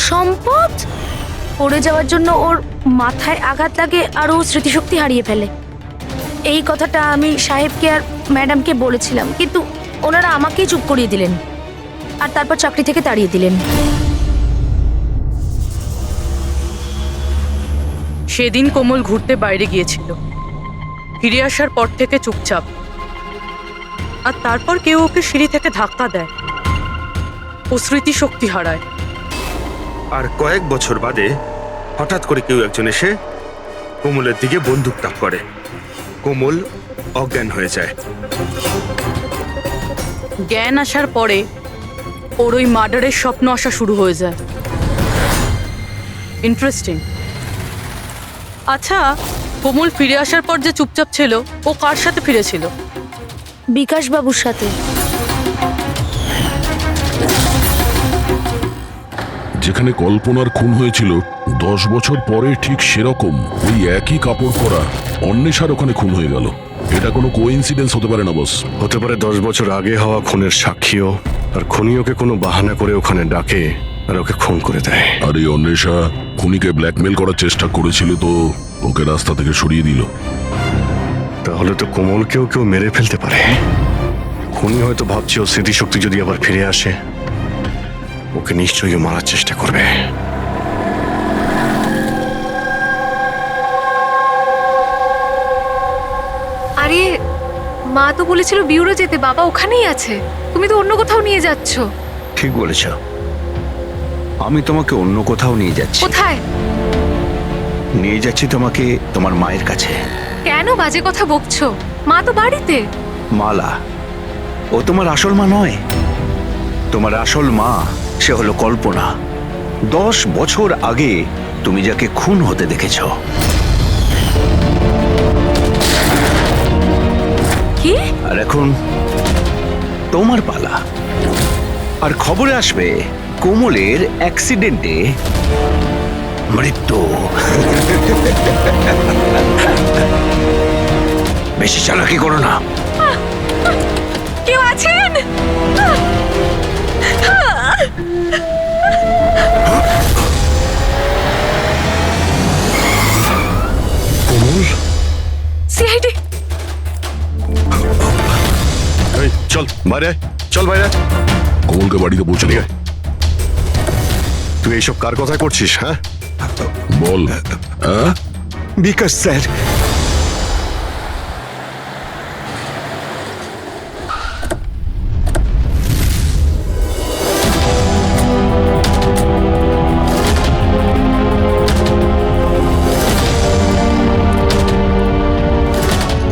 সম্পদ পড়ে যাওয়ার জন্য ওর মাথায় আঘাত লাগে আর ও স্মৃতিশক্তি হারিয়ে ফেলে। এই কথাটা আমি সাহেবকে আর ম্যাডামকে বলেছিলাম, কিন্তু ওনারা আমাকেই চুপ করিয়ে দিলেন আর তারপর চাকরি থেকে তাড়িয়ে দিলেন। সেদিন কোমল ঘুরতে বাইরে গিয়েছিল, ফিরে আসার পর থেকে চুপচাপ। আর তারপর কেউ ওকে সিঁড়ি থেকে ধাক্কা দেয়, ও স্মৃতিশক্তি হারায়। আর কয়েক বছর বাদে হঠাৎ করে কেউ একজন এসে কোমলের দিকে বন্দুক তাক করে। কোমল অজ্ঞান হয়ে যায়। জ্ঞান আসার পরে ওর ওই মার্ডারের স্বপ্ন আসা শুরু হয়ে যায়। ইন্টারেস্টিং। আচ্ছা, কোমল ফিরে আসার পর যে চুপচাপ ছিল, ও কার সাথে ফিরেছিল? বিকাশ বাবুর সাথে। যেখানে কল্পনার খুন হয়েছিল 10 বছর পরে ঠিক সেরকম ওই একই কাপড় পরা অন্বেষার ওখানে খুন হয়ে গেল। এটা কোনো কোইন্সিডেন্স হতে পারে না বস। হতে পারে 10 বছর আগে হওয়া খুনের সাক্ষীও, আর খুনি ওকে কোনো বাহানা করে ওখানে ডাকে আর ওকে খুন করে দেয়। আর এই অন্বেষা খুনিকে ব্ল্যাকমেল করার চেষ্টা করেছিল, তো ওকে রাস্তা থেকে সরিয়ে দিল। তাহলে তো কোমলকেও কেউ মেরে ফেলতে পারে। খুনি হয়তো ভাবছে ও স্মৃতিশক্তি যদি আবার ফিরে আসে, ওকে নিশ্চয়ই মারার চেষ্টা করবে। আরে মা তো বলেছিল বিউরো যেতে, বাবা ওখানেই আছে। তুমি তো অন্য কোথাও নিয়ে যাচ্ছ। ঠিক বলেছ, আমি তোমাকে অন্য কোথাও নিয়ে যাচ্ছি। কোথায়? নিয়ে যাচ্ছি তোমাকে তোমার মায়ের কাছে। কেন বাজে কথা বকছো? মা তো বাড়িতে। মালা, ও তোমার আসল মা নয়। তোমার আসল মা সে হলো কল্পনা। 10 বছর আগে তুমি যাকে খুন হতে দেখেছ। কি? আর এখন তোমার পালা। আর খবরে আসবে কোমলের অ্যাক্সিডেন্টে মৃত্যু। বেশি চালাকি করো না। কেউ আছেন? কোমল, সিআইডি। এই চল বাইরে আয়, চল বাইরে আয়। কোমলকে বাড়িতে পৌঁছে দিয়ে তুই এইসব কার কথায় করছিস? হ্যাঁ, বল। হ্যাঁ, বিকাশ স্যার,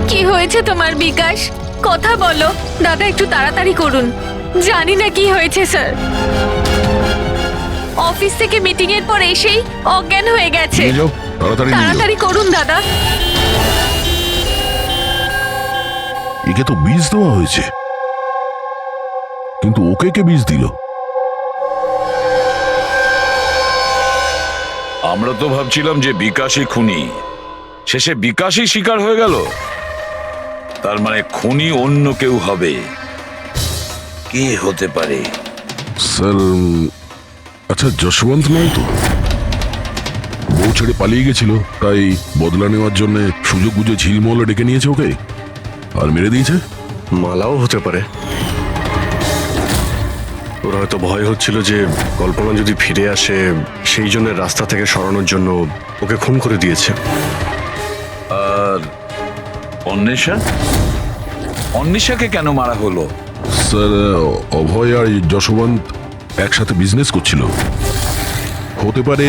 কি হয়েছে তোমার বিকাশ? কথা বলো দাদা, একটু তাড়াতাড়ি করুন। জানি না কি হয়েছে স্যার। অফিস থেকে মিটিং এর পর এসেই অজ্ঞান হয়ে গেছে। নিয়ে যাও, তাড়াতাড়ি নিয়ে যাও। তাড়াতাড়ি করুন দাদা। একে তো বীজ দেওয়া হয়েছে, কিন্তু ওকে কে বীজ দিল? আমরা তো ভাবছিলাম যে বিকাশই খুনি, শেষে বিকাশই শিকার হয়ে গেল। তার মানে খুনি অন্য কেউ হবে। কে হতে পারে? স্যার, আচ্ছা যশবন্ত নয় তো? বউ ছেড়ে পালিয়ে গেছিল, তাই বদলা নেওয়ার জন্য সুযোগ বুঝে ঝিলমহলে ডেকে নিয়েছে ওকে আর মেরে দিয়েছে। মালাও হতে পারে। ওর হয়তো ভয় হচ্ছিল যে কল্পনা যদি ফিরে আসে, সেই জন্য রাস্তা থেকে সরানোর জন্য ওকে খুন করে দিয়েছে। আর অন্বেষা? অন্বেষাকে কেন মারা হলো? স্যার, অভয় আর যশবন্ত একসাথে বিজনেস করছিল। হতে পারে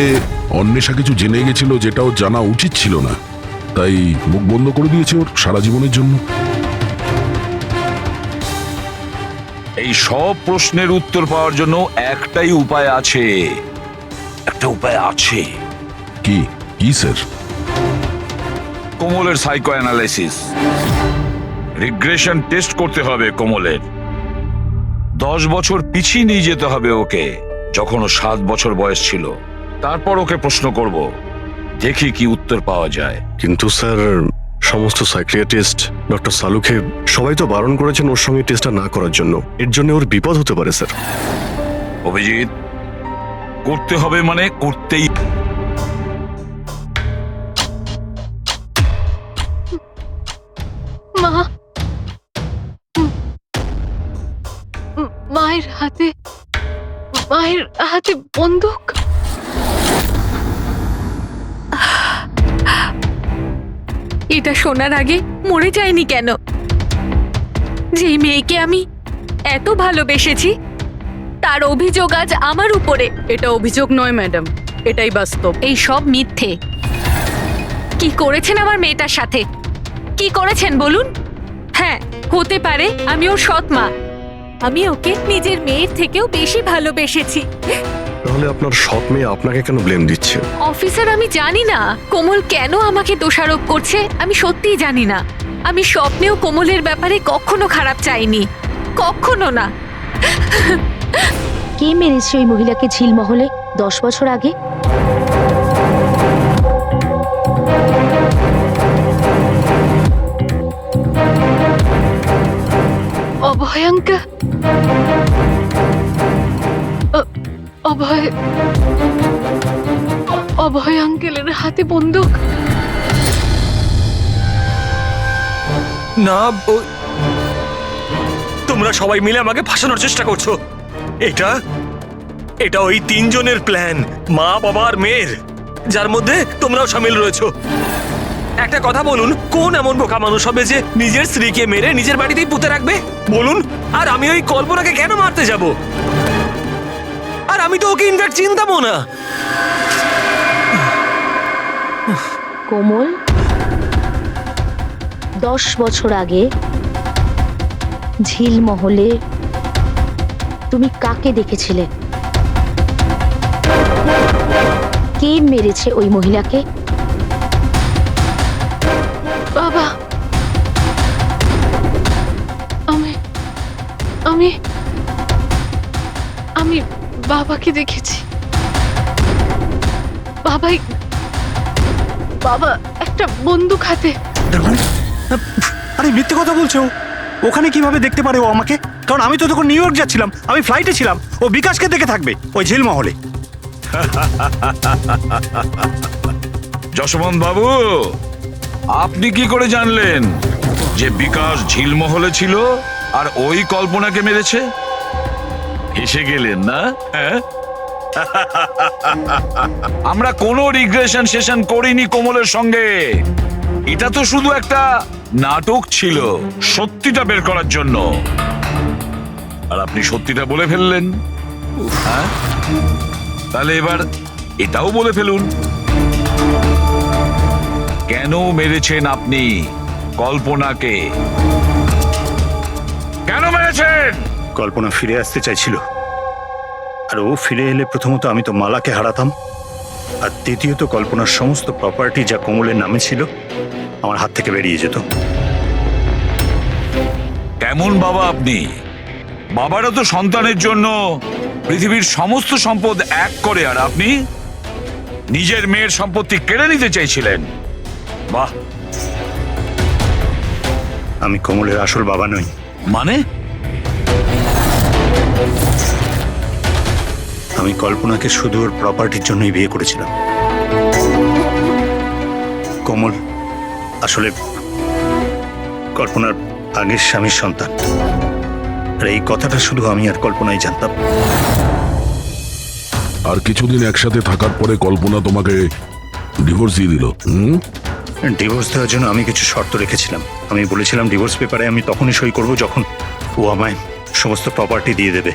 অন্বেষা কিছু জেনে গেছিল যেটা ওর জানা উচিত ছিল না, তাই মুখ বন্ধ করে দিয়েছে ওর সারা জীবনের জন্য। এই সব প্রশ্নের উত্তর পাওয়ার জন্য একটাই উপায় আছে। একটা উপায় আছে। কি কি স্যার? কোমলের সাইকো অ্যানালাইসিস, রিগ্রেশন টেস্ট করতে হবে কোমলের। 10 বছর পিছিয়ে নিয়ে যেতে হবে ওকে, যখন ও 7 বছর বয়স ছিল। তারপর ওকে প্রশ্ন করব, দেখি কি উত্তর পাওয়া যায়। কিন্তু স্যার, সমস্ত সাইকিয়াট্রিস্ট, ডক্টর সালুকে সবাই তো বারণ করেছেন ওর সঙ্গে টেস্টটা না করার জন্য। এর জন্য ওর বিপদ হতে পারে স্যার। অভিজিৎ, করতে হবে মানে করতেই। মা, মায়ের হাতে বন্দুক। এটা শোনার আগে মরে যায়নি কেন? যেই মেয়েকে আমি এত ভালোবেসেছি, তার অভিযোগ আজ আমার উপরে। এটা অভিযোগ নয় ম্যাডাম, এটাই বাস্তব। এই সব মিথ্যে। কি করেছেন আমার মেয়েটার সাথে? কি করেছেন বলুন? হ্যাঁ, হতে পারে আমি ওর সৎ মা, আমি ওকে নিজের মেয়ের থেকেও বেশি ভালোবেসেছি। তাহলে আপনার সৎ মেয়ে আপনাকে কেন ব্লেম দিচ্ছে? অফিসার, আমি জানি না কোমল কেন আমাকে দোষারোপ করছে। আমি সত্যিই জানি না। আমি স্বপ্নেও কোমলের ব্যাপারে কখনো খারাপ চাইনি, কখনো না। কে মেরেছে ওই মহিলাকে ঝিলমহলে 10 বছর আগে? অভয়াঙ্কা, অভয় আঙ্কেলের হাতে বন্দুক। না, তোমরা সবাই মিলে আমাকে ফাঁসানোর চেষ্টা করছো। এটা এটা ওই 3 জনের প্ল্যান, মা, বাবা আর মেয়ের, যার মধ্যে তোমরাও শামিল রয়েছো। একটা কথা বলুন, কোন এমন বোকা মানুষ হবে যে নিজের স্ত্রীকে মেরে নিজের বাড়িতেই পুঁতে রাখবে বলুন? আর আমি ওই কল্পনাকে কেন মারতে যাব? আর আমি তো ওকে ইনফ্যাক্ট চিনতামও না। কোমল 10 বছর আগে ঝিলমহলে তুমি কাকে দেখেছিলে? কে মেরেছে ওই মহিলাকে? বাবা, আমি আমি বাবাকে দেখেছি। বাবা একটা বন্দুক হাতে। আরে মিথ্যে কথা বলছো। ওখানে কিভাবে দেখতে পারে ও আমাকে? কারণ আমি তো তখন নিউ ইয়র্ক যাচ্ছিলাম, আমি ফ্লাইটে ছিলাম। ও বিকাশকে দেখে থাকবে ওই ঝিলমহলে। যশবন্ত বাবু, আপনি কি করে জানলেন যে বিকাশ ঝিলমহলে ছিল আর ওই কল্পনাকে মেরেছে? হেসে গেলেন না? হ্যাঁ, আমরা কোনো রিগ্রেশন সেশন করিনি কোমলের সঙ্গে। এটা তো শুধু একটা নাটক ছিল সত্যিটা বের করার জন্য। আর আপনি সত্যিটা বলে ফেললেন। হ্যাঁ, তাহলে এবার এটাও বলে ফেলুন, কেন মেরেছেন আপনি কল্পনাকে? কেন মেরেছেন? কল্পনা ফিরে আসতে চাইছিল, আর ও ফিরে এলে প্রথমত আমি তো মালাকে হারাতাম, আর দ্বিতীয়ত কল্পনার সমস্ত প্রপার্টি যা কোমলের নামে ছিল আমার হাত থেকে বেরিয়ে যেত। কেমন বাবা আপনি? বাবারা তো সন্তানের জন্য পৃথিবীর সমস্ত সম্পদ এক করে, আর আপনি নিজের মেয়ের সম্পত্তি কেড়ে নিতে চাইছিলেন। বাহ! আমি কোমলের আসল বাবা নই। মানে? আমি কল্পনাকে শুধু ওর প্রপার্টির জন্যই বিয়ে করেছিলাম। কোমল আসলে কল্পনার আগের স্বামীর সন্তান, আর এই কথাটা শুধু আমি আর কল্পনাই জানতাম। আর কিছুদিন একসাথে থাকার পরে কল্পনা তোমাকে ডিভোর্স দিয়ে দিল। ডিভোর্স দেওয়ার জন্য আমি কিছু শর্ত রেখেছিলাম। আমি বলেছিলাম ডিভোর্স পেপারে আমি তখনই সই করব যখন ও আমায় সমস্ত প্রপার্টি দিয়ে দেবে।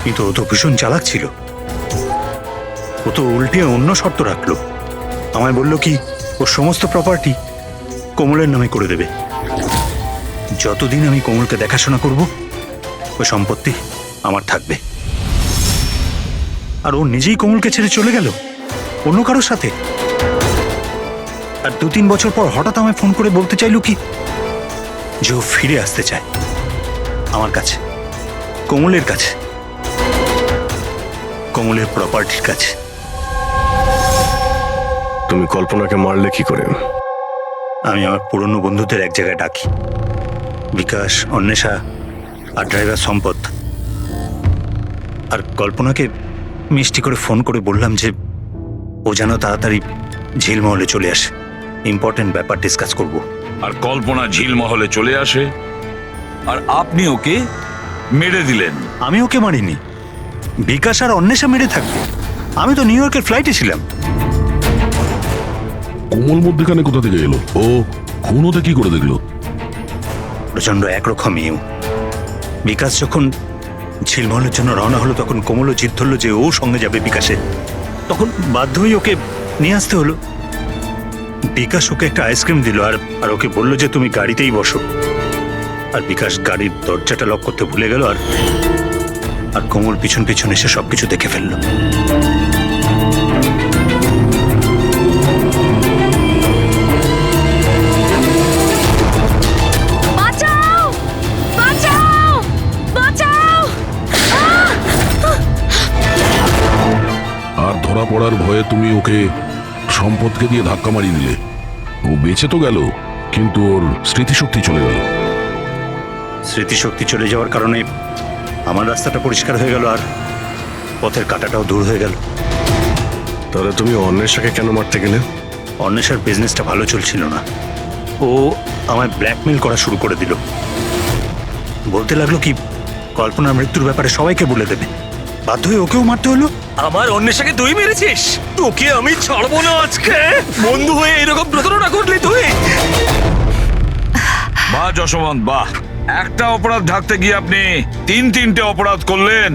কিন্তু ও তো ভীষণ চালাক ছিল। ও তো উল্টে অন্য শর্ত রাখলো। আমায় বলল কি ও সমস্ত প্রপার্টি কোমলের নামে করে দেবে। যতদিন আমি কোমলকে দেখাশোনা করব ওই সম্পত্তি আমার থাকবে। আর ও নিজেই কোমলকে ছেড়ে চলে গেল অন্য কারোর সাথে। আর 2-3 বছর পর হঠাৎ আমায় ফোন করে বলতে চাইল কি যে ও ফিরে আসতে চায় আমার কাছে, কোমলের কাছে, কোমলের প্রপার্টির কাছে। তুমি কল্পনাকে মারলে কি করে? আমি আমার পুরনো বন্ধুদের এক জায়গায় ডাকি, বিকাশ, অন্বেষা আর ড্রাইভার সম্পদ। আর কল্পনাকে মিষ্টি করে ফোন করে বললাম যে ও যেন তাড়াতাড়ি ঝিলমহলে চলে আসে, ইম্পর্টেন্ট ব্যাপার ডিসকাস করব। আর কল্পনা ঝিলমহলে চলে আসে, আর আপনি ওকে মেরে দিলেন। আমি ওকে মারিনি, বিকাশ আর অন্বেষা মেরে থাকবে। আমি তো নিউ ইয়র্কের ফ্লাইটে ছিলাম। কোমল মধ্যখানে কোথা থেকে এলো? ও খুন হতে কি করে দেখলো? প্রচন্ড একরকম ইউ। বিকাশ যখন ঝিলমহলের জন্য রওনা হলো তখন কোমলও জিদ ধরলো যে ও সঙ্গে যাবে বিকাশে। তখন বাধ্য হয়ে ওকে নিয়ে আসতে হলো। বিকাশ ওকে একটা আইসক্রিম দিল আর ওকে বললো যে তুমি গাড়িতেই বসো। আর বিকাশ গাড়ির দরজাটা লক করতে ভুলে গেল, আর আর কোমল পিছন পিছন এসে সবকিছু দেখে ফেললো। বাঁচাও বাঁচাও বাঁচাও! আর ধরা পড়ার ভয়ে তুমি ওকে সম্পদকে দিয়ে ধাক্কা মারিয়ে দিলে। ও বেঁচে তো গেল, কিন্তু ওর স্মৃতিশক্তি চলে গেল। স্মৃতিশক্তি চলে যাওয়ার কারণে আমার রাস্তাটা পরিষ্কার হয়ে গেল, আর পথের কাঁটাটাও দূর হয়ে গেল। তাহলে তুমি অন্বেষাকে কেন মারতে গেলে? অন্বেষার বিজনেসটা ভালো চলছিল না, ও আমায় ব্ল্যাকমেল করা শুরু করে দিল। বলতে লাগলো কি কল্পনার মৃত্যুর ব্যাপারে সবাইকে বলে দেবে। বাধ্য হয়ে ওকেও মারতে হলো। আমার অন্বেষাকে তুই মেরেছিস? তোকে আমি ছাড়বো না আজকে। বন্ধু হয়ে এরকম প্রতারণা করলি তুই? বাহ যশবন্ত, বাহ! একটা অপরাধ ঢাকতে গিয়ে আপনি তিনটে অপরাধ করলেন।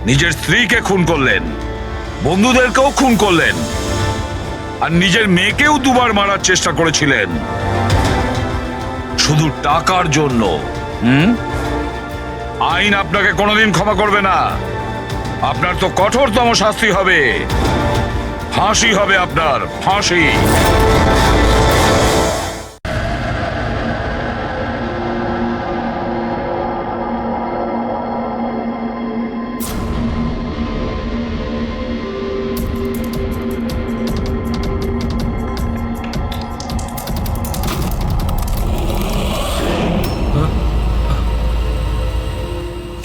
নিজের স্ত্রীকে খুন করলেন, বন্ধুদেরকেও খুন করলেন, আর নিজের মেয়েকেও দুবার মারার চেষ্টা করেছিলেন শুধু টাকার জন্য। আইন আপনাকে কোনোদিন ক্ষমা করবে না। আপনার তো কঠোরতম শাস্তি হবে, ফাঁসি হবে আপনার, ফাঁসি।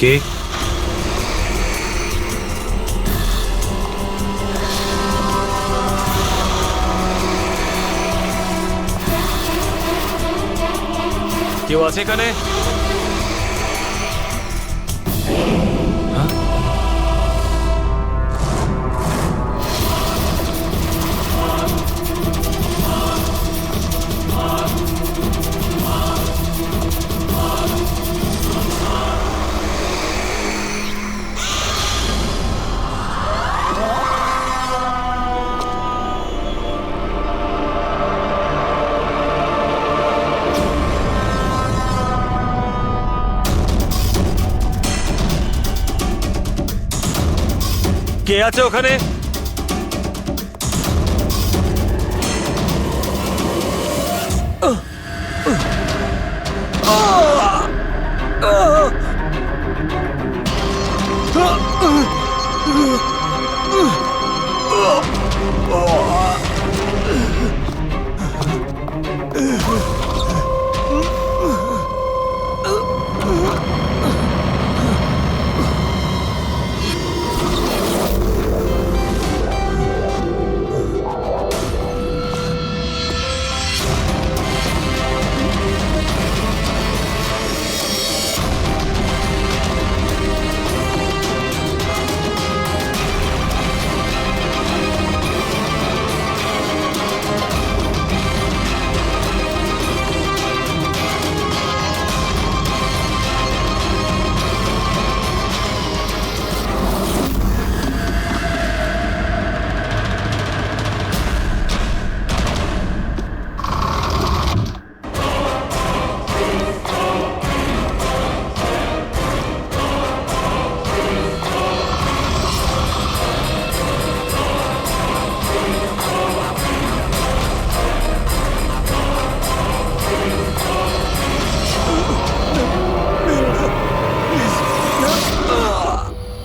কে? কেউ আছে এখানে? কে আছে ওখানে?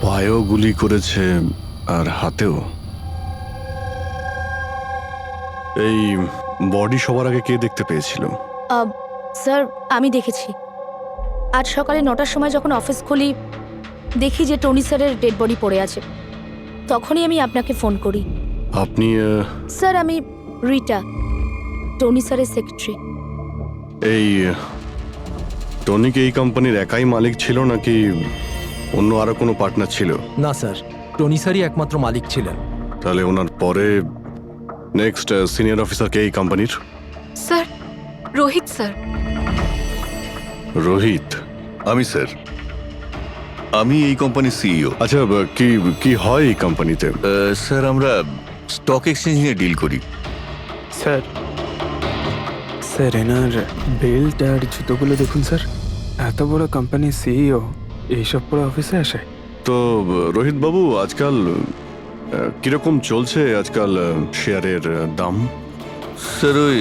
পায়েও গুলি করেছে আর হাতেও। এই বডি সবার আগে কে দেখতে পেয়েছিল? স্যার, আমি দেখেছি। আজ সকালে 9টার সময় যখন অফিস খুলি, দেখি যে টনি স্যারের ডেড বডি পড়ে আছে। তখনই আমি আপনাকে ফোন করি। আপনি স্যার, আমি রিটা, টনি স্যারের সেক্রেটারি। এই টনিক এই কোম্পানির একাই মালিক ছিল নাকি অন্য আরো কোনো পার্টনার ছিল? না স্যার, টনি স্যারই একমাত্র মালিক ছিলেন। তাহলে ওনার পরে নেক্সট সিনিয়র অফিসার কে এই কোম্পানির? Sir, Rohit sir. রোহিত? আমি স্যার, আমি এই কোম্পানির সিইও। আচ্ছা, কি কি হয় এই কোম্পানিতে? স্যার, আমরা স্টক এক্সচেঞ্জ নিয়ে ডিল করি। স্যার, স্যার এনার বেল্ট আর জুতোগুলো দেখুন স্যার, এত বড় কোম্পানির সিইও এইসব পরে অফিসে আসে? তো রোহিত বাবু, আজকাল কিরকম চলছে আজকাল শেয়ারের দাম? স্যার ওই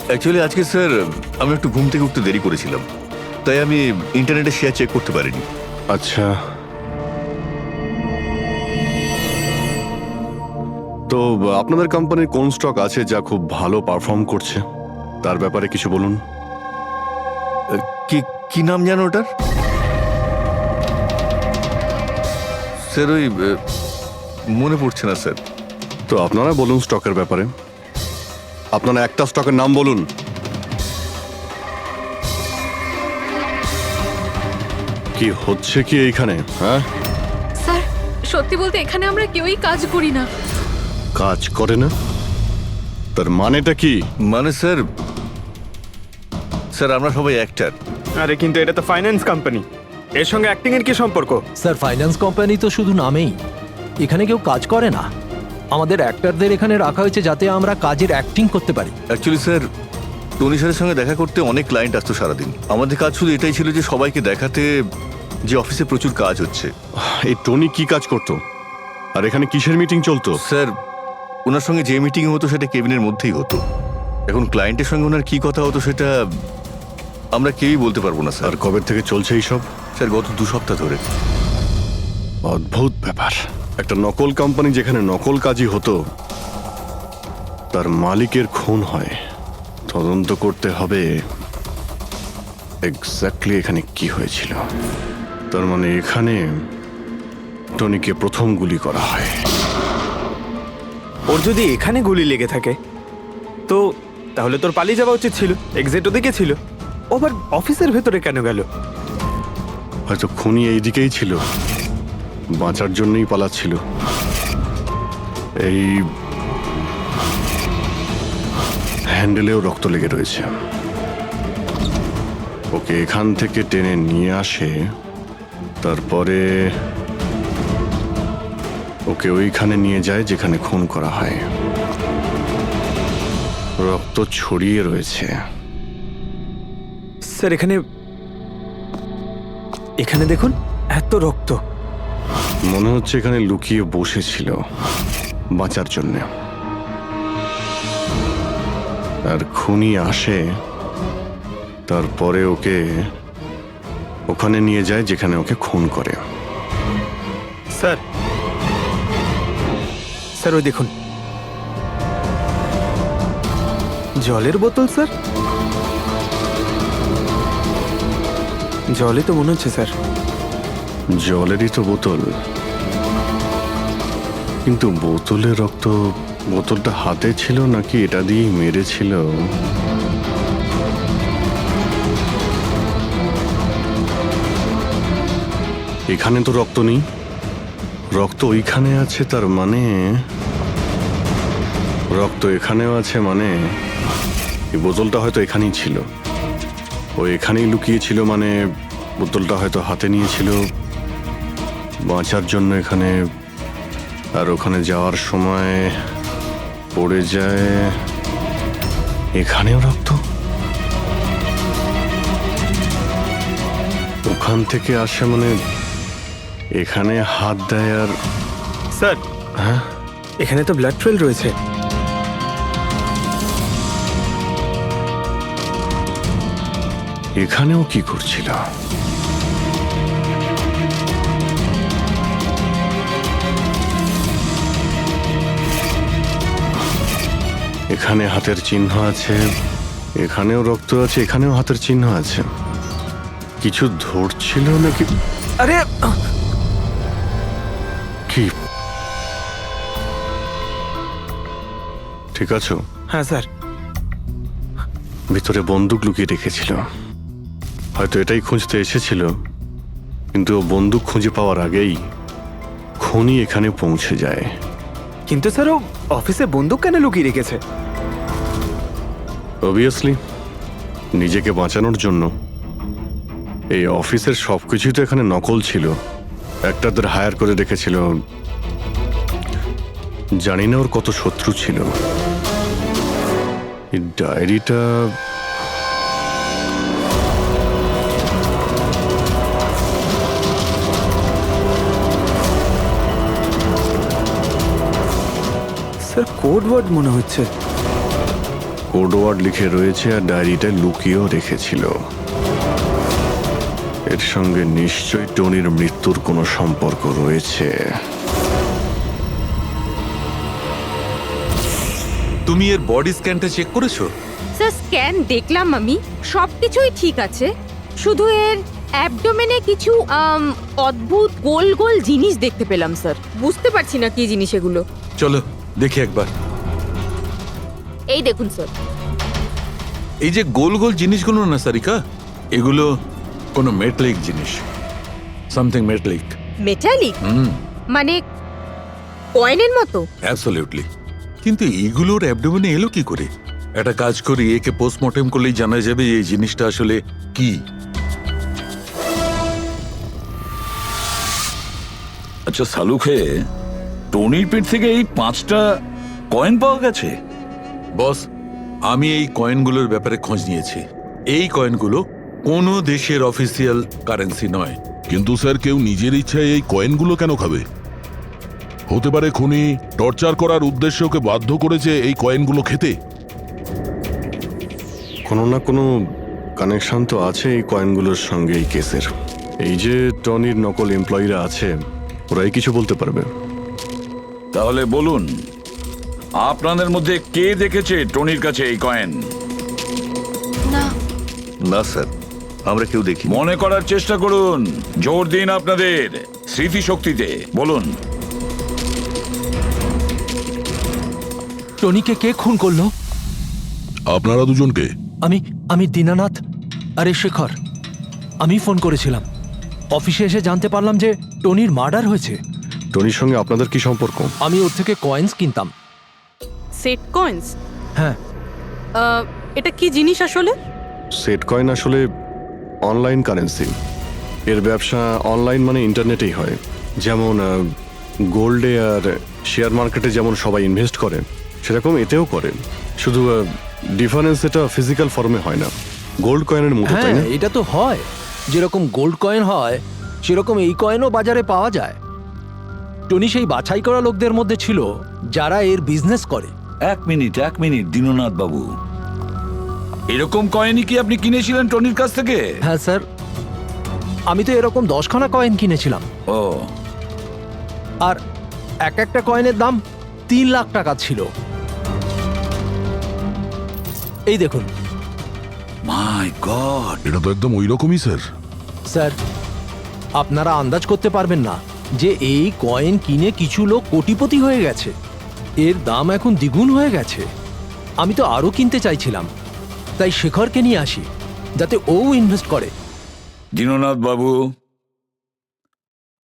অ্যাকচুয়ালি আজকে স্যার আমি একটু ঘুম থেকে উঠতে দেরি করেছিলাম, তাই আমি ইন্টারনেটে শেয়ার চেক করতে পারিনি। আচ্ছা, তো আপনাদের কোম্পানির কোন স্টক আছে যা খুব ভালো পারফর্ম করছে, তার ব্যাপারে কিছু বলুন। কি কি নাম জানো ওটার? স্যার ওই মনে পড়ছে না স্যার। তো আপনারা বলুন স্টকের ব্যাপারে, আপনারা একটা স্টকের নাম বলুন। কি হচ্ছে কি এইখানে? হ্যাঁ স্যার, সত্যি বলতে এখানে আমরা কেউই কাজ করি না। কাজ করে না? তার মানেটা কি? মানে স্যার, স্যার আমরা সবাই অ্যাক্টর। আরে কিন্তু এটা তো ফাইন্যান্স কোম্পানি, এর সঙ্গে অ্যাক্টিং এর কি সম্পর্ক? স্যার, ফাইন্যান্স কোম্পানি তো শুধু নামেই, এখানে কেউ কাজ করে না। আমাদের অ্যাক্টরদের এখানে রাখা হয়েছে যাতে আমরা কাজের অ্যাক্টিং করতে পারি। অ্যাকচুয়ালি স্যার, টনি স্যারের সঙ্গে দেখা করতে অনেক ক্লায়েন্ট আসতো সারাদিন। আমাদের কাজ শুধু এটাই ছিল যে সবাইকে দেখাতে যে অফিসে প্রচুর কাজ হচ্ছে। এই টনি কি কাজ করতো আর এখানে কিসের মিটিং চলতো? স্যার, ওনার সঙ্গে যে মিটিং হতো সেটা কেবিনের মধ্যেই হতো। এখন ক্লায়েন্টের সঙ্গে ওনার কি কথা হতো সেটা আমরা কেউই বলতে পারবো না স্যার। আর কবে থেকে চলছে এইসব? স্যার গত 2 সপ্তাহ ধরে। অদ্ভুত ব্যাপার, একটা নকল কোম্পানি যেখানে নকল কাজই হতো তার মালিকের খুন হয়। তদন্ত করতে হবে এক্স্যাক্টলি এখানে কি হয়েছিল। তার মানে এখানে টনিকে প্রথম গুলি করা হয়। ওর যদি এখানে গুলি লেগে থাকে তো তাহলে তোর পালিয়ে যাওয়া উচিত ছিল, এক্সিট ওদিকে ছিল, ও আবার অফিসের ভেতরে কেন গেল? হয়তো খুনি এইদিকেই ছিল, বাঁচার জন্যই পালাচ্ছিল। এই হ্যান্ডেলেও রক্ত লেগে রয়েছে। ওকে এখান থেকে টেনে নিয়ে আসে, তারপরে ওকে ওইখানে নিয়ে যায় যেখানে খুন করা হয়। রক্ত ছড়িয়ে রয়েছে। স্যার এখানে এখানে দেখুন, এত রক্ত। মনে হচ্ছে এখানে লুকিয়ে বসেছিল বাঁচার জন্য। আর খুনি আসে, তারপরে ওকে ওখানে নিয়ে যায় যেখানে ওকে খুন করে। স্যার স্যার ওই দেখুন, জলের বোতল। স্যার জলে তো মনে হচ্ছে স্যার। জলেরই তো বোতল, কিন্তু বোতলের রক্ত, বোতলটা হাতে ছিল নাকি এটা দিয়েই মেরেছিল? এখানে তো রক্ত নেই, রক্ত ওইখানে আছে। তার মানে রক্ত এখানেও আছে, মানে এই বোতলটা হয়তো এখানেই ছিল। ও এখানেই লুকিয়েছিল, মানে বোতলটা হয়তো হাতে নিয়েছিল বাঁচার জন্য এখানে, আর ওখানে যাওয়ার সময় পড়ে যায়। এখানেও রক্ত, ওখান থেকে আসে, মানে এখানে হাত দেয়। আর স্যার হ্যাঁ, এখানে তো ব্লাড ট্রেল রয়েছে। এখানেও কি করছিল? এখানে হাতের চিহ্ন আছে, এখানেও রক্ত আছে, এখানেও হাতের চিহ্ন আছে। কিছু ধরছিল নাকি? আরে কি ঠিক আছো? হ্যাঁ স্যার। ভিতরে বন্দুক লুকিয়ে রেখেছিল, হয়তো এটাই খুঁজতে এসেছিল, কিন্তু ও বন্দুক খুঁজে পাওয়ার আগেই খুনি এখানে পৌঁছে যায়। কিন্তু স্যার ও অফিসে বন্দুক কেন লুকিয়ে রেখেছে? অবভিয়াসলি নিজেকে বাঁচানোর জন্য। এই অফিসের সবকিছুই তো এখানে নকল ছিল, একটাদের হায়ার করে রেখেছিল। জানি না ওর কত শত্রু ছিল। এই ডায়েরিটা স্যার কোড ওয়ার্ড মনে হচ্ছে। কোড ওয়ার্ড লিখে রয়েছে আর ডায়েরিটা লুকিয়েও রেখেছিল। এর সঙ্গে নিশ্চয়ই টনির মৃত্যুর কোনো সম্পর্ক রয়েছে। তুমি এর বডি স্ক্যানটা চেক করেছো? স্যার স্ক্যান দেখলাম আমি, সবকিছুই ঠিক আছে, শুধু এর অ্যাবডোমেনে কিছু অদ্ভুত গোল গোল জিনিস দেখতে পেলাম স্যার। বুঝতে পারছি না কি জিনিস এগুলো। চলো দেখি একবার। এই দেখুন স্যার। এই যে গোল গোল জিনিসগুলো না সারিকা, এগুলো কোনো মেটালিক জিনিস, সামথিং মেটালিক। মেটালিক? মানে কয়েনের মতো? অ্যাবসলিউটলি। কিন্তু এইগুলোর অ্যাবডোমেনে এলো কি করে? একটা কাজ করি, একে পোস্টমর্টেম করলেই জানা যাবে এই জিনিসটা আসলে কি। আচ্ছা সালুখে, টনির পেট থেকে এই 5টা কয়েন পাওয়া গেছে? বস, আমি এই কয়েনগুলোর ব্যাপারে খোঁজ নিয়েছি। এই কয়েনগুলো কোনো দেশের অফিসিয়াল কারেন্সি নয়। কিন্তু স্যার, কেউ নিজের ইচ্ছায় এই কয়েনগুলো কেন খাবে? হতে পারে খুনি টর্চার করার উদ্দেশ্যে ওকে বাধ্য করেছে এই কয়েনগুলো খেতে। কোনো না কোনো কানেকশন তো আছে এই কয়েনগুলোর সঙ্গে এই কেসের। এই যে টনির নকল এমপ্লয়িরা আছে, ওরাই কিছু বলতে পারবে। তাহলে বলুন, আপনাদের মধ্যে কে দেখেছে টনির কাছে এই কয়েন? না না স্যার, আমরা কেউ দেখি। মনে করার চেষ্টা করুন, জোর দিন আপনাদের স্মৃতিশক্তিতে। বলুন। টনিকে কে খুন করলো? আপনারা দুজনকে? আমি দীনানাথ আরে শেখর। আমি ফোন করেছিলাম। অফিসে এসে জানতে পারলাম যে টনির মার্ডার হয়েছে। টনির সঙ্গে আপনাদের কি সম্পর্ক? আমি ওর থেকে কয়েন্স কিনতাম। Set coins? হ্যাঁ। এটা কি জিনিস আসলে? সেট কয়েন আসলে অনলাইন কারেন্সি। এর ব্যবসা অনলাইন মানে ইন্টারনেটেই হয়। যেমন গোল্ডে আর শেয়ার মার্কেটে যেমন সবাই ইনভেস্ট করে, সেরকম এতেও করে। শুধু ডিফারেন্স এটা ফিজিক্যাল ফর্মে হয় না, গোল্ড কয়েনের মতো, তাই না? হ্যাঁ, এটা তো হয়। যেরকম গোল্ড কয়েন হয় সেরকম এই কয়েনও বাজারে পাওয়া যায়। টনি সেই বাছাই করা লোকদের মধ্যে ছিল যারা এর বিজনেস করে। এক মিনিট দীননাথ বাবু, এরকম কয়েনই কি আপনি কিনেছিলেন টনির কাছ থেকে? হ্যাঁ স্যার, আমি তো এরকম 10খানা কয়েন কিনেছিলাম। ও, আর একটা কয়েনের দাম 3 লাখ টাকা ছিল। এই দেখুন। মাই গড, এটা তো একদম ওই রকমই স্যার। স্যার, আপনারা আন্দাজ করতে পারবেন না যে এই কয়েন কিনে কিছু লোক কোটিপতি হয়ে গেছে। এর দাম এখন দ্বিগুণ হয়ে গেছে। আমি তো আরো কিনতে চাইছিলাম, তাই শেখরকে নিয়ে আসি যাতে ও ইনভেস্ট করে। দীননাথ বাবু,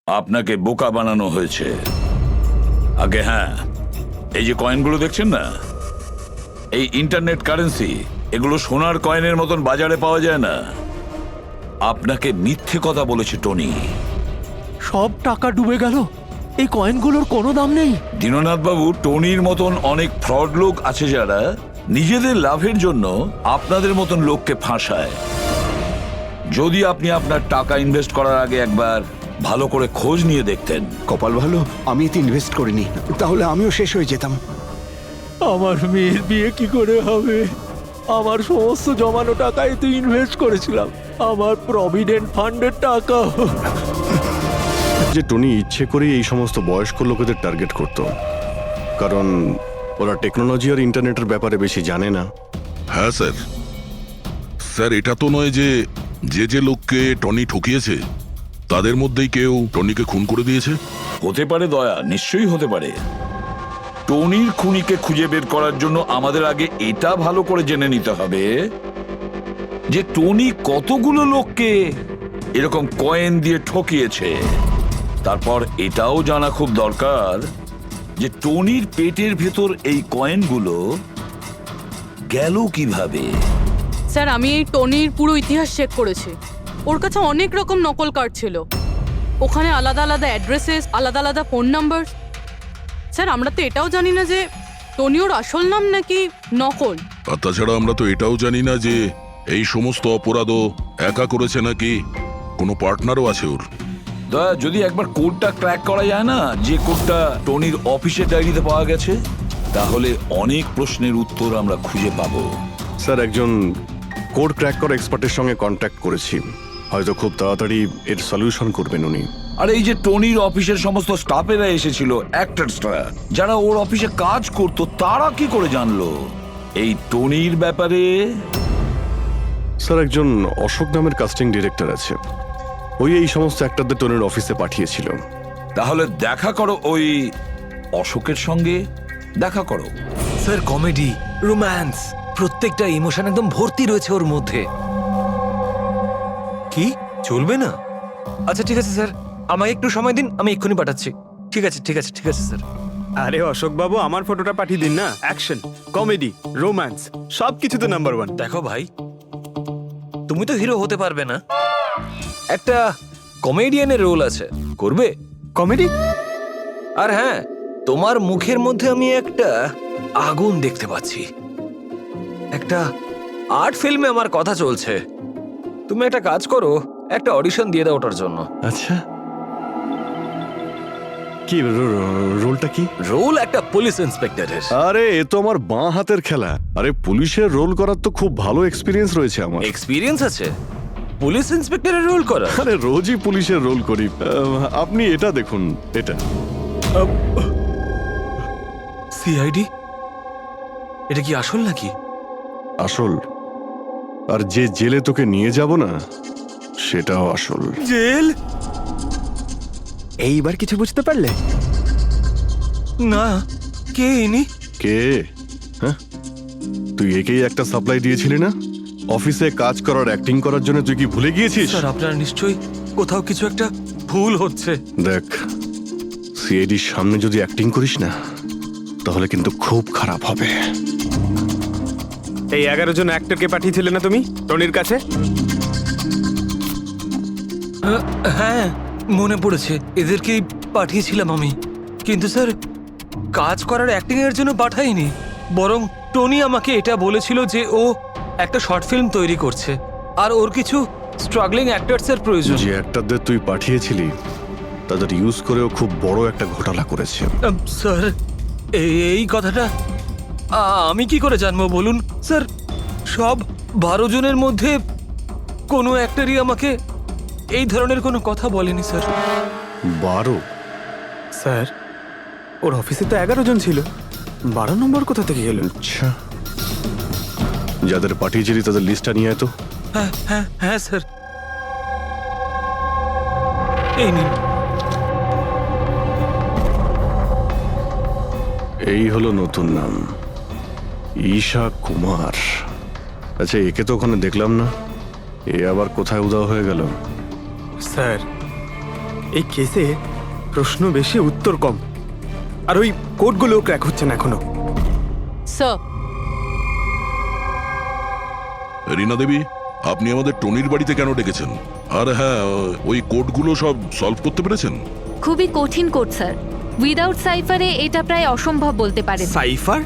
আপনাকে বোকা বানানো হয়েছে। আগে হ্যাঁ, এই যে কয়েনগুলো দেখছেন না, এই ইন্টারনেট কারেন্সি, এগুলো সোনার কয়েনের মতন বাজারে পাওয়া যায় না। আপনাকে মিথ্যে কথা বলেছে টনি। সব টাকা ডুবে গেল, এই কয়েনগুলোর কোনো দাম নেই। দীননাথ বাবু, টনির মতন অনেক ফ্রড লোক আছে যারা নিজেদের লাভের জন্য আপনাদের মতন লোককে ফাঁসায়। যদি আপনি আপনার টাকা ইনভেস্ট করার আগে একবার ভালো করে খোঁজ নিয়ে দেখতেন। কপাল ভালো আমি এতে ইনভেস্ট করিনি, তাহলে আমিও শেষ হয়ে যেতাম। আমার মেয়ের বিয়ে কি করে হবে? আমার সমস্ত জমানো টাকা এতে ইনভেস্ট করেছিলাম, আমার প্রভিডেন্ট ফান্ডের টাকা। যে টনি ইচ্ছে করেই এই সমস্ত বয়স্ক লোকেদের টার্গেট করত, কারণ ওরা টেকনোলজি আর ইন্টারনেটের ব্যাপারে বেশি জানে না। হ্যাঁ স্যার। স্যার, এটা তো নয় যে যে লোককে টনি ঠকিয়েছে তাদের মধ্যেই কেউ টনিকে খুন করে দিয়েছে? হতে পারে দয়া, নিশ্চয়ই হতে পারে। টনির খুনিকে খুঁজে বের করার জন্য আমাদের আগে এটা ভালো করে জেনে নিতে হবে যে টনি কতগুলো লোককে এরকম কয়েন দিয়ে ঠকিয়েছে। তারপর এটাও জানা খুব দরকার যে টনির পেটের ভেতর এই কয়েনগুলো গেল কিভাবে। স্যার, আমি এই টনির পুরো ইতিহাস চেক করেছি। ওর কাছে অনেক রকম নকল কার্ড ছিল, ওখানে আলাদা আলাদা অ্যাড্রেসেস, আলাদা আলাদা ফোন নাম্বার। স্যার, আমরা তো এটাও জানি না যে টনি ওর আসল নাম নাকি নকল। আর তাছাড়া আমরা তো এটাও জানি না যে এই সমস্ত অপরাধও একা করেছে নাকি কোনো পার্টনারও আছে ওর। দয়া, যদি একবার কোডটা ক্র্যাক করা যায় না, যে কোডটা টনির অফিসের ডায়েরিতে পাওয়া গেছে, তাহলে অনেক প্রশ্নের উত্তর আমরা খুঁজে পাবো। স্যার, একজন কোড ক্র্যাক করা এক্সপার্টের সঙ্গে কন্ট্যাক্ট করেছি, হয়তো খুব তাড়াতাড়ি এর সলিউশন করবেন উনি। আর এই যে টনির অফিসের সমস্ত স্টাফেরা এসেছিল, অ্যাক্টরসরা যারা ওর অফিসে কাজ করতো, তারা কি করে জানলো এই টনির ব্যাপারে? স্যার, একজন অশোক নামের কাস্টিং ডিরেক্টর আছে, ওই এই সমস্ত অ্যাক্টরদের টনির অফিসে পাঠিয়েছিল। তাহলে দেখা করো ওই অশোকের সঙ্গে, দেখা করো। স্যার, কমেডি, রোম্যান্স, প্রত্যেকটা ইমোশন একদম ভর্তি রয়েছে ওর মধ্যে। কি চলবে না? আচ্ছা ঠিক আছে স্যার, আমাকে একটু সময় দিন, আমি এক্ষুনি পাঠাচ্ছি। ঠিক আছে ঠিক আছে ঠিক আছে স্যার। আরে অশোক বাবু, আমার ফটোটা পাঠিয়ে দিন না। অ্যাকশন, কমেডি, রোম্যান্স সব কিছুতে নাম্বার 1। দেখো ভাই, তুমি তো হিরো হতে পারবে না, একটা কমেডিয়ানের রোল আছে, করবে? কমেডি? আর হ্যাঁ, তোমার মুখের মধ্যে আমি একটা আগুন দেখতে পাচ্ছি। একটা আর্ট ফিল্মে আমার কথা চলছে, তুমি একটা কাজ করো, একটা অডিশন দিয়ে দাও ওটার জন্য। আচ্ছা, কি রোলটা কি? রোল একটা পুলিশ ইন্সপেক্টরের। আরে এ তো আমার বাঁ হাতের খেলা। আরে পুলিশের রোল করার তো খুব ভালো এক্সপিরিয়েন্স রয়েছে আমার। এক্সপিরিয়েন্স আছে পুলিশ ইন্সপেক্টরের রোল করা? আরে রোজই পুলিশের রোল করি। আপনি এটা দেখুন, এটা সিআইডি। এটা কি আসল নাকি? আসল। আর যে জেলে তোকে নিয়ে যাব না, সেটাও আসল। জেল? এইবার কিছু বুঝতে পারলে? না, কে ইনি? কে? হ্যাঁ, তুই একেই একটা সাপ্লাই দিয়েছিলি না অফিসে কাজ করার, অ্যাক্টিং করার জন্য? তুই কি ভুলে গিয়েছিস? স্যার, আপনার নিশ্চয়ই কোথাও কিছু একটা ভুল হচ্ছে। দেখ, সিআইডির সামনে যদি অ্যাক্টিং করিস না, তাহলে কিন্তু খুব খারাপ হবে। এই 11 জন অ্যাক্টরকে পাঠিয়েছিলে না তুমি টনির কাছে? হ্যাঁ, মনে পড়েছে, এদেরকেই পাঠিয়েছিলাম আমি। কিন্তু স্যার, কাজ করার অ্যাক্টিং এর জন্য পাঠাইনি, বরং টনি আমাকে এটা বলেছিল যে ও একটা শর্ট ফিল্ম তৈরি করছে, আর ওর কিছু স্ট্রাগলিং অ্যাক্টরসের প্রয়োজন। যে অ্যাক্টরদের তুই পাঠিয়েছিলি, তাদের ইউজ করেও খুব বড় একটা ঘোটালা করেছে। স্যার, এই কথাটা আমি কি করে জানবো বলুন স্যার? সব 12 জনের মধ্যে কোনো অ্যাক্টরই আমাকে এই ধরনের কোনো কথা বলেনি স্যার। 12? স্যার, ওর অফিসে তো 11 জন ছিল, 12 নম্বর কোথা থেকে গেল? আচ্ছা, যাদের পাঠিয়েছিলি তাদের লিস্টটা নিয়ে আয় তো। হ্যাঁ হ্যাঁ হ্যাঁ স্যার, এই নিন। এই হলো নতুন নাম, ঈশা কুমার। আচ্ছা, একে তো ওখানে দেখলাম না, এ আবার কোথায় উধাও হয়ে গেল? স্যার, এই কেসে প্রশ্ন বেশি উত্তর কম, আর ওই কোডগুলো ক্র্যাক হচ্ছে না এখনো। স্যার, রীনা দেবী, আপনি আমাদের টনির বাড়িতে কেন ডেকেছেন? আর হ্যাঁ, ওই কোডগুলো সব সলভ করতে পেরেছেন? খুবই কঠিন কোড স্যার, উইদাউট সাইফারে এটা প্রায় অসম্ভব বলতে পারেন। সাইফার?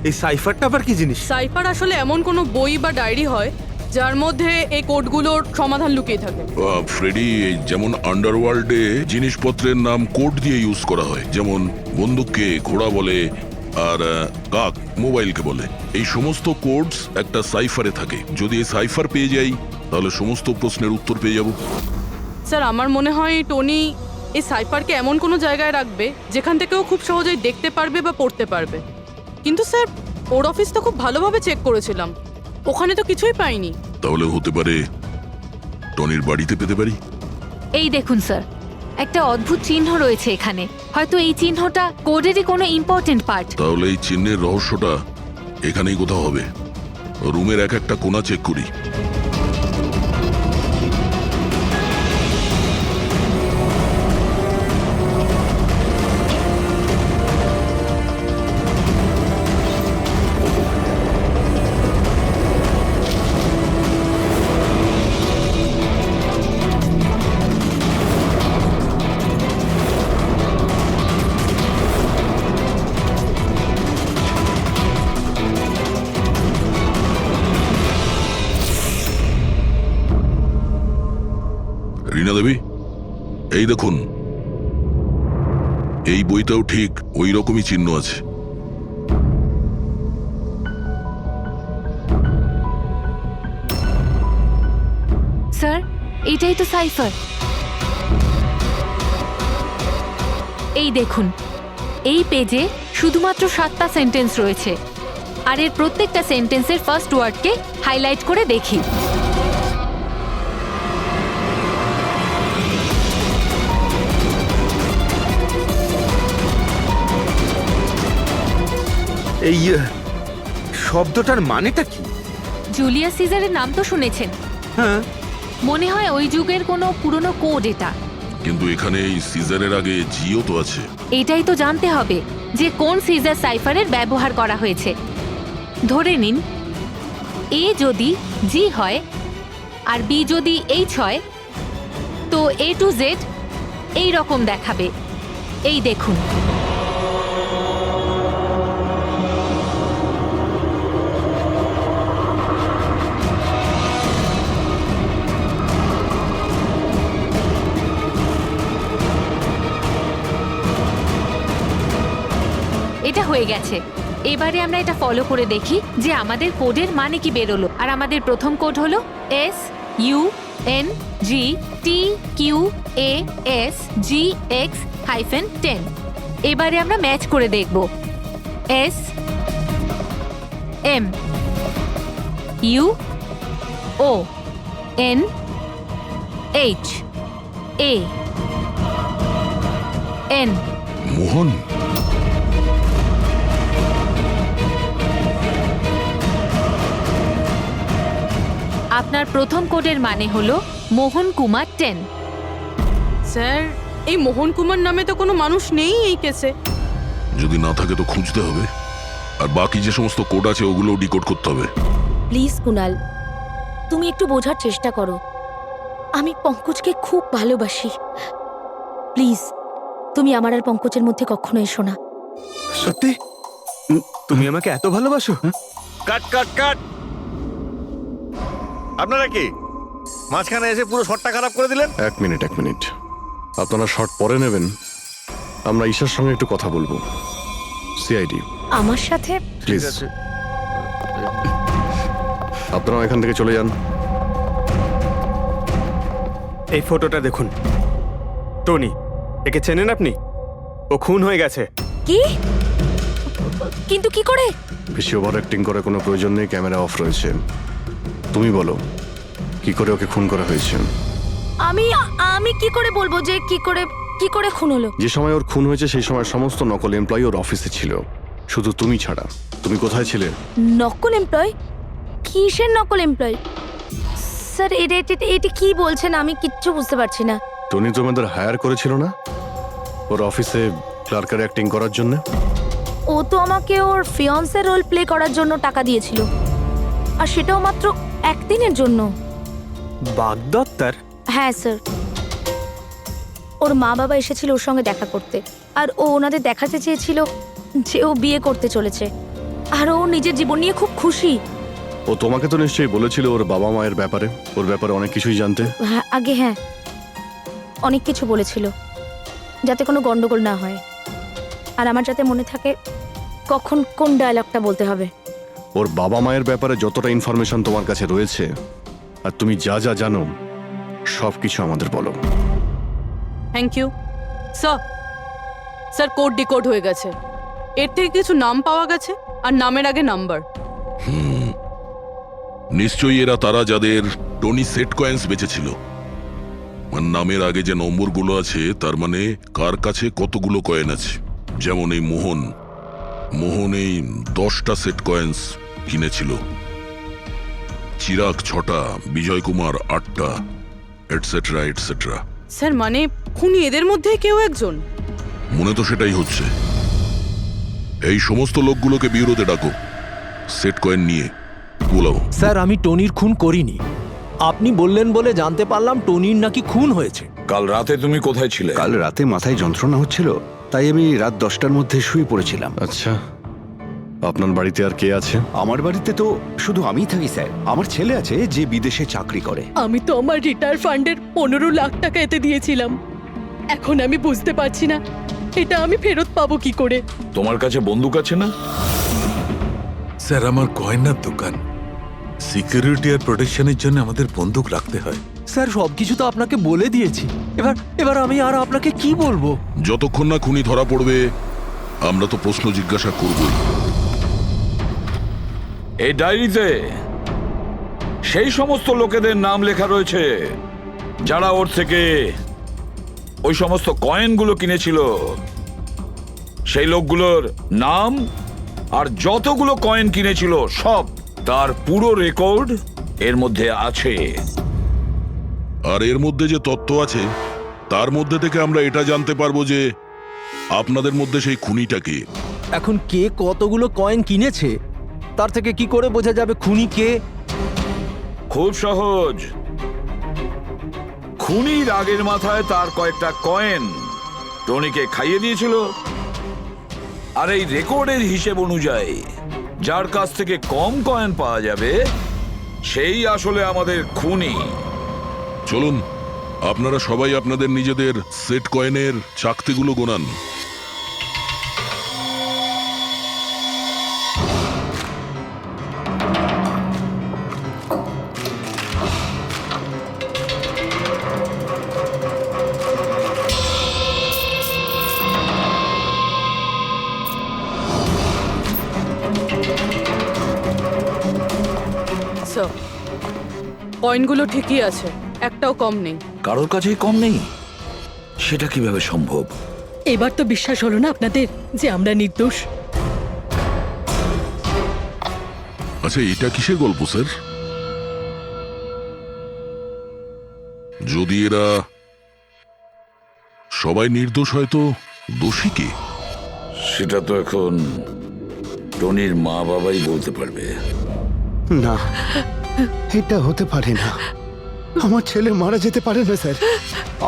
এই সাইফারটা আবার কি জিনিস? সাইফার আসলে এমন কোনো বই বা ডায়েরি হয় যার মধ্যে এই কোডগুলোর সমাধান লুকিয়ে থাকে। ফ্রেডি, যেমন আন্ডারওয়ার্ল্ডে জিনিসপত্রের নাম কোড দিয়ে ইউজ করা হয়, যেমন বন্দুককে ঘোড়া বলে, আর কাক মোবাইলকে বলে। এই সমস্ত কোডস একটা সাইফারে থাকে। যদি এই সাইফার পেয়ে যাই, তাহলে সমস্ত প্রশ্নের উত্তর পেয়ে যাব। স্যার, আমার মনে হয় টনি এই সাইফারকে এমন কোনো জায়গায় রাখবে যেখান থেকে ও খুব সহজেই দেখতে পারবে বা পড়তে পারবে। কিন্তু স্যার, ওর অফিস তো খুব ভালোভাবে চেক করেছিলাম, ওখানে তো কিছুই পাইনি। তাহলে হতে পারে টনির বাড়িতে পেতে পারি। এই দেখুন স্যার, একটা অদ্ভুত চিহ্ন রয়েছে এখানে, হয়তো এই চিহ্নটা কোডেরই কোনো ইম্পর্টেন্ট পার্ট। তাহলে এই চিহ্নের রহস্যটা এখানেই কোথাও হবে। রুমের এক একটা কোণা চেক করি। রীনা দেবী, এই দেখুন, এই বইটাও ঠিক ওই রকমই চিহ্ন আছে। স্যার, এটাই তো সাইফার। এই দেখুন, এই পেজে শুধুমাত্র 7টা সেন্টেন্স রয়েছে, আর এর প্রত্যেকটা সেন্টেন্সের ফার্স্ট ওয়ার্ডকে হাইলাইট করে দেখি। এই শব্দটার মানেটা কি? জুলিয়াস সিজারের নাম তো শুনেছেন? হ্যাঁ। মনে হয় ওই যুগের কোনো পুরনো কোড এটা। কিন্তু এখানে এই সিজারের আগে জিও তো আছে। এটাই তো জানতে হবে যে কোন সিজার সাইফারের ব্যবহার করা হয়েছে। ধরে নিন, এ যদি জি হয় আর বি যদি এইচ হয়, তো এ টু জেড এই রকম দেখাবে। এই দেখুন, এটা হয়ে গেছে। এবারে আমরা এটা ফলো করে দেখি যে আমাদের কোডের মানে কি বেরোলো। আর আমাদের প্রথম কোড হলো SUNGTQAS-GX-10। এবারে আমরা ম্যাচ করে দেখব। SMUONHAN। মোহন, আপনার প্রথম কোডের মানে হলো মোহন কুমার 10। স্যার, এই মোহন কুমার নামে তো কোনো মানুষ নেই এই কেসে। যদি না থাকে তো খুঁজতে হবে, আর বাকি যে সমস্ত কোড আছে ওগুলো ডিকোড করতে হবে। প্লিজ কুনাল, তুমি একটু বোঝার চেষ্টা করো। আমি পঙ্কজকে খুব ভালোবাসি। প্লিজ, তুমি আমার আর পঙ্কজের মধ্যে কখনো এসো না। সত্যি তুমি আমাকে এত ভালোবাসো? কাট কাট কাট! আপনারা কি মাঝখানে এসে পুরো শটটা খারাপ করে দিলেন? এক মিনিট। আপনারা শর্ট পরে নেবেন, আমরা ঈশার সঙ্গে একটু কথা বলবো। সিআইডি আমার সাথে? প্লিজ আপনারা এখান থেকে চলে যান। এই ফটোটা দেখুন। টনি, একে চেনেন আপনি? ও খুন হয়ে গেছে। কি? কিন্তু কি করে? বেশি ওভার অ্যাক্টিং করার কোনো প্রয়োজন নেই, ক্যামেরা অফ রয়েছে। তুমি বলো, কি করে ওকে খুন করা হয়েছে? আমি কি করে বলবো যে কি করে খুন হলো? যে সময় ওর খুন হয়েছে সেই সময় সমস্ত নকল এমপ্লয়ি ওর অফিসে ছিল, শুধু তুমি ছাড়া। তুমি কোথায় ছিলে? নকল এমপ্লয়? কিসের নকল এমপ্লয়? স্যার, এটা কি বলছেন? আমি কিচ্ছু বুঝতে পারছি না। টনি তোমাদের হায়ার করেছিল না ওর অফিসে ক্লার্কের অ্যাক্টিং করার জন্য? ও তো আমাকে ওর ফিয়ান্সের রোল প্লে করার জন্য টাকা দিয়েছিল, আর সেটাও মাত্র একদিনের জন্য। বাগদত্তার? হ্যাঁ স্যার, ওর মা বাবা এসেছিল ওর সঙ্গে দেখা করতে, আর ও ওনাদের দেখাতে চেয়েছিল যে ও বিয়ে করতে চলেছে, আর ও নিজের জীবন নিয়ে খুব খুশি। ও তোমাকে তো নিশ্চয়ই বলেছিল ওর বাবা মায়ের ব্যাপারে, ওর ব্যাপারে অনেক কিছুই জানতে। হ্যাঁ, হ্যাঁ, অনেক কিছু বলেছিল, যাতে কোনো গন্ডগোল না হয়, আর আমার যাতে মনে থাকে কখন কোন ডায়লগটা বলতে হবে। ওর বাবা মায়ের ব্যাপারে যতটা ইনফরমেশন তোমার কাছে রয়েছে আর তুমি যা যা জানো সব কিছু আমাদের বলো। Thank you sir. Code decode হয়ে গেছে। এর থেকে কিছু নাম পাওয়া গেছে, আর নামের আগে নাম্বার। নিশ্চয়ই এরা তারা যাদের টনি সেট কয়েন্স বেঁচেছিল। আর নামের আগে যে নম্বরগুলো আছে তার মানে কার কাছে কতগুলো কয়েন আছে। যেমন এই মোহন এই 10টা সেট কয়েন্স কিনেছিল, চিরাগ 6টা, বিজয় কুমার 8টা, এটসেট্রা এটসেট্রা। স্যার, মানে খুনি এদের মধ্যে কেউ একজন? মনে তো সেটাই হচ্ছে। এই সমস্ত লোকগুলোকে বিউরোতে ডাকো, সেট কয়েন নিয়ে বলাও। স্যার, আমি টনির খুন করিনি। আপনি বললেন বলে জানতে পারলাম টনির নাকি খুন হয়েছে। কাল রাতে তুমি কোথায় ছিলে? কাল রাতে মাথায় যন্ত্রণা হচ্ছিল, তাই আমি রাত 10টার মধ্যে শুয়ে পড়েছিলাম। আচ্ছা, আপনার বাড়িতে আর কে আছে? আমার বাড়িতে তো শুধু আমিই থাকি স্যার। আমার ছেলে আছে যে বিদেশে চাকরি করে। আমি তো আমার রিটায়ার ফান্ডের 15 লাখ টাকা এতে দিয়েছিলাম। এখন আমি বুঝতে পারছি না এটা আমি ফেরত পাবো কি করে। তোমার কাছে বন্দুক আছে না? স্যার, আমার গয়নার দোকান, সিকিউরিটি আর প্রোটেকশনের জন্য আমাদের বন্দুক রাখতে হয়। স্যার সবকিছু তো আপনাকে বলে দিয়েছি, এবার আমি আর আপনাকে কি বলবো? যতক্ষণ না খুনি ধরা পড়বে আমরা তো প্রশ্ন জিজ্ঞাসা করবই। এই ডায়েরিতে সেই সমস্ত লোকেদের নাম লেখা রয়েছে যারা ওর থেকে ওই সমস্ত কয়েনগুলো কিনেছিল। সেই লোকগুলোর নাম আর যতগুলো কয়েন কিনেছিল সব, তার পুরো রেকর্ড এর মধ্যে আছে। আর এর মধ্যে যে তথ্য আছে তার মধ্যে থেকে আমরা এটা জানতে পারবো যে আপনাদের মধ্যে সেই খুনিটা কে। এখন কে কতগুলো কয়েন কিনেছে তার থেকে কি করে বোঝা যাবে খুনি কে? খুব সহজ। খুনি রাগের মাথায় তার কয়েকটা কয়েন টনিকে খাইয়ে দিয়েছিল, আর এই রেকর্ডের হিসেব অনুযায়ী যার কাছ থেকে কম কয়েন পাওয়া যাবে সেই আসলে আমাদের খুনি। চলুন আপনারা সবাই আপনাদের নিজেদের সেট কয়েনের চাকতিগুলো গোনান। স্যার, কয়েনগুলো ঠিকই আছে, একটাও কম নেই। কারোর কাছেই কম নেই? সেটা কিভাবে সম্ভব? এবার তো বিশ্বাস হলো না আপনাদের যে আমরা নির্দোষ? আচ্ছা, এটা কিসের গল্প স্যার? যদি এরা সবাই নির্দোষ হয় তো দোষী কে? সেটা তো এখন টনির মা বাবাই বলতে পারবে। না, এটা হতে পারে না। আমার ছেলে মারা যেতে পারে না স্যার।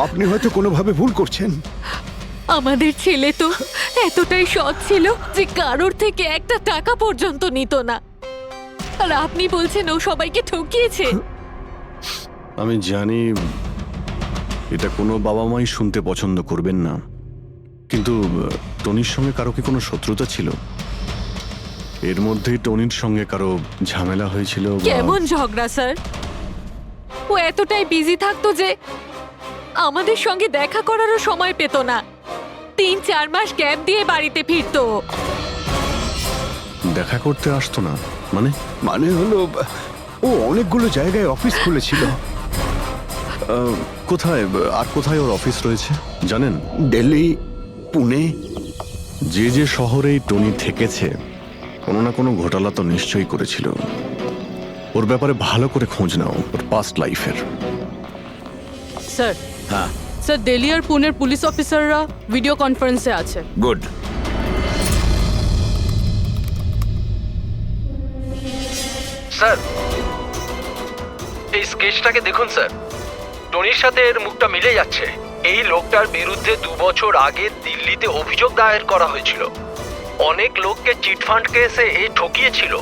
আপনি হয়তো কোনোভাবে ভুল করছেন। আমাদের ছেলে তো এতটাই সৎ ছিল যে কারোর থেকে একটা টাকা পর্যন্ত নিত না, আর আপনি বলছেন ও সবাইকে ঠকিয়েছে। আমি জানি এটা কোনো বাবা মাই শুনতে পছন্দ করবেন না, কিন্তু টনির সঙ্গে কারো কি কোনো শত্রুতা ছিল? এর মধ্যেই টনির সঙ্গে কারো ঝামেলা হয়েছিল? কেমন ঝগড়া স্যার? ও এতটাই বিজি থাকতো যে আমাদের সঙ্গে দেখা করারও সময় পেত না। 3-4 মাস গ্যাপ দিয়ে বাড়িতে ফিরতো। দেখা করতে আসতো না মানে? মানে হলো ও অনেকগুলো জায়গায় অফিস খুলেছিল। কোথায় আর কোথায় ওর অফিস রয়েছে জানেন? দিল্লি, পুনে। যে যে শহরেই টনি থেকেছে কোনো না কোনো ঘোটালা তো নিশ্চয়ই করেছিল। ওর ব্যাপারে ভালো করে খোঁজ নাও, ওর পাস্ট লাইফের। স্যার, হ্যাঁ স্যার, দিল্লি আর পুনের পুলিশ অফিসাররা ভিডিও কনফারেন্সে আছে। গুড। স্যার, এই স্কেচটাকে দেখুন স্যার। টনির সাথে এর মুখটা মিলে যাচ্ছে। এই লোকটার বিরুদ্ধে 2 বছর আগে দিল্লিতে অভিযোগ দায়ের করা হয়েছিল। অনেক লোককে চিটফান্ড কেসে এই ঠকিয়েছিল।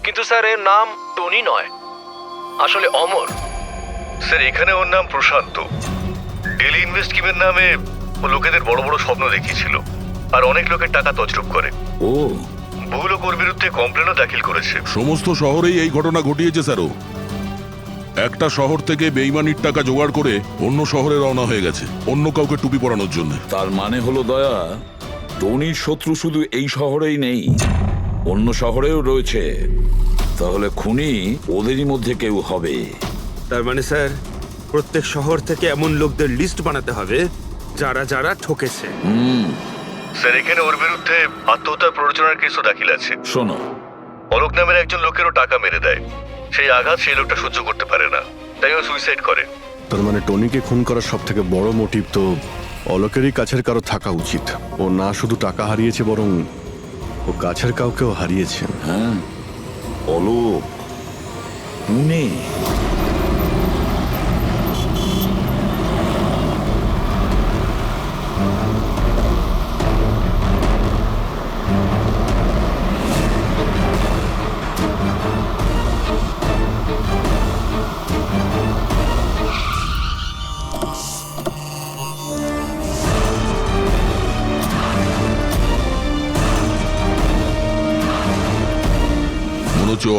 কিন্তু স্যার এর নাম টনি নয়, আসলে অমর। স্যার, এখানে ওর নাম প্রশান্ত। ডেলি ইনভেস্ট স্কিমের নামে ও লোকেদের বড় বড় স্বপ্ন দেখিয়েছিল আর অনেক লোকের টাকা তছরূপ করে। ও, বহু লোক ওর বিরুদ্ধে কমপ্লেনও দাখিল করেছে। সমস্ত শহরেই এই ঘটনা ঘটিয়েছে স্যারও। একটা শহর থেকে বেইমানির টাকা জোগাড় করে অন্য শহরে রওনা হয়ে গেছে অন্য কাউকে টুপি পরানোর জন্য। তার মানে হলো দয়া, টনির শত্রু শুধু এই শহরেই নেই, অন্য শহরেও রয়েছে। তাহলে খুনি ওদেরই মধ্যে কেউ হবে। তার মানে স্যার প্রত্যেক শহর থেকে এমন লোকদের লিস্ট বানাতে হবে যারা যারা ঠকেছে। স্যার, এখানে ওর বিরুদ্ধে আত্মহত্যার প্ররোচনার কেসও দাখিল আছে। শোনো, অলোক নামের একজন লোকেরও টাকা মেরে দেয়। সেই আঘাত সেই লোকটা সহ্য করতে পারে না, তাই ও সুইসাইড করে। তার মানে টনিকে খুন করার সব থেকে বড় মোটিভ তো অলোকেরই কাছের কারো থাকা উচিত। ও না শুধু টাকা হারিয়েছে, বরং ও কাছের কাউকেও হারিয়েছে। হ্যাঁ, অলোক, পুনে।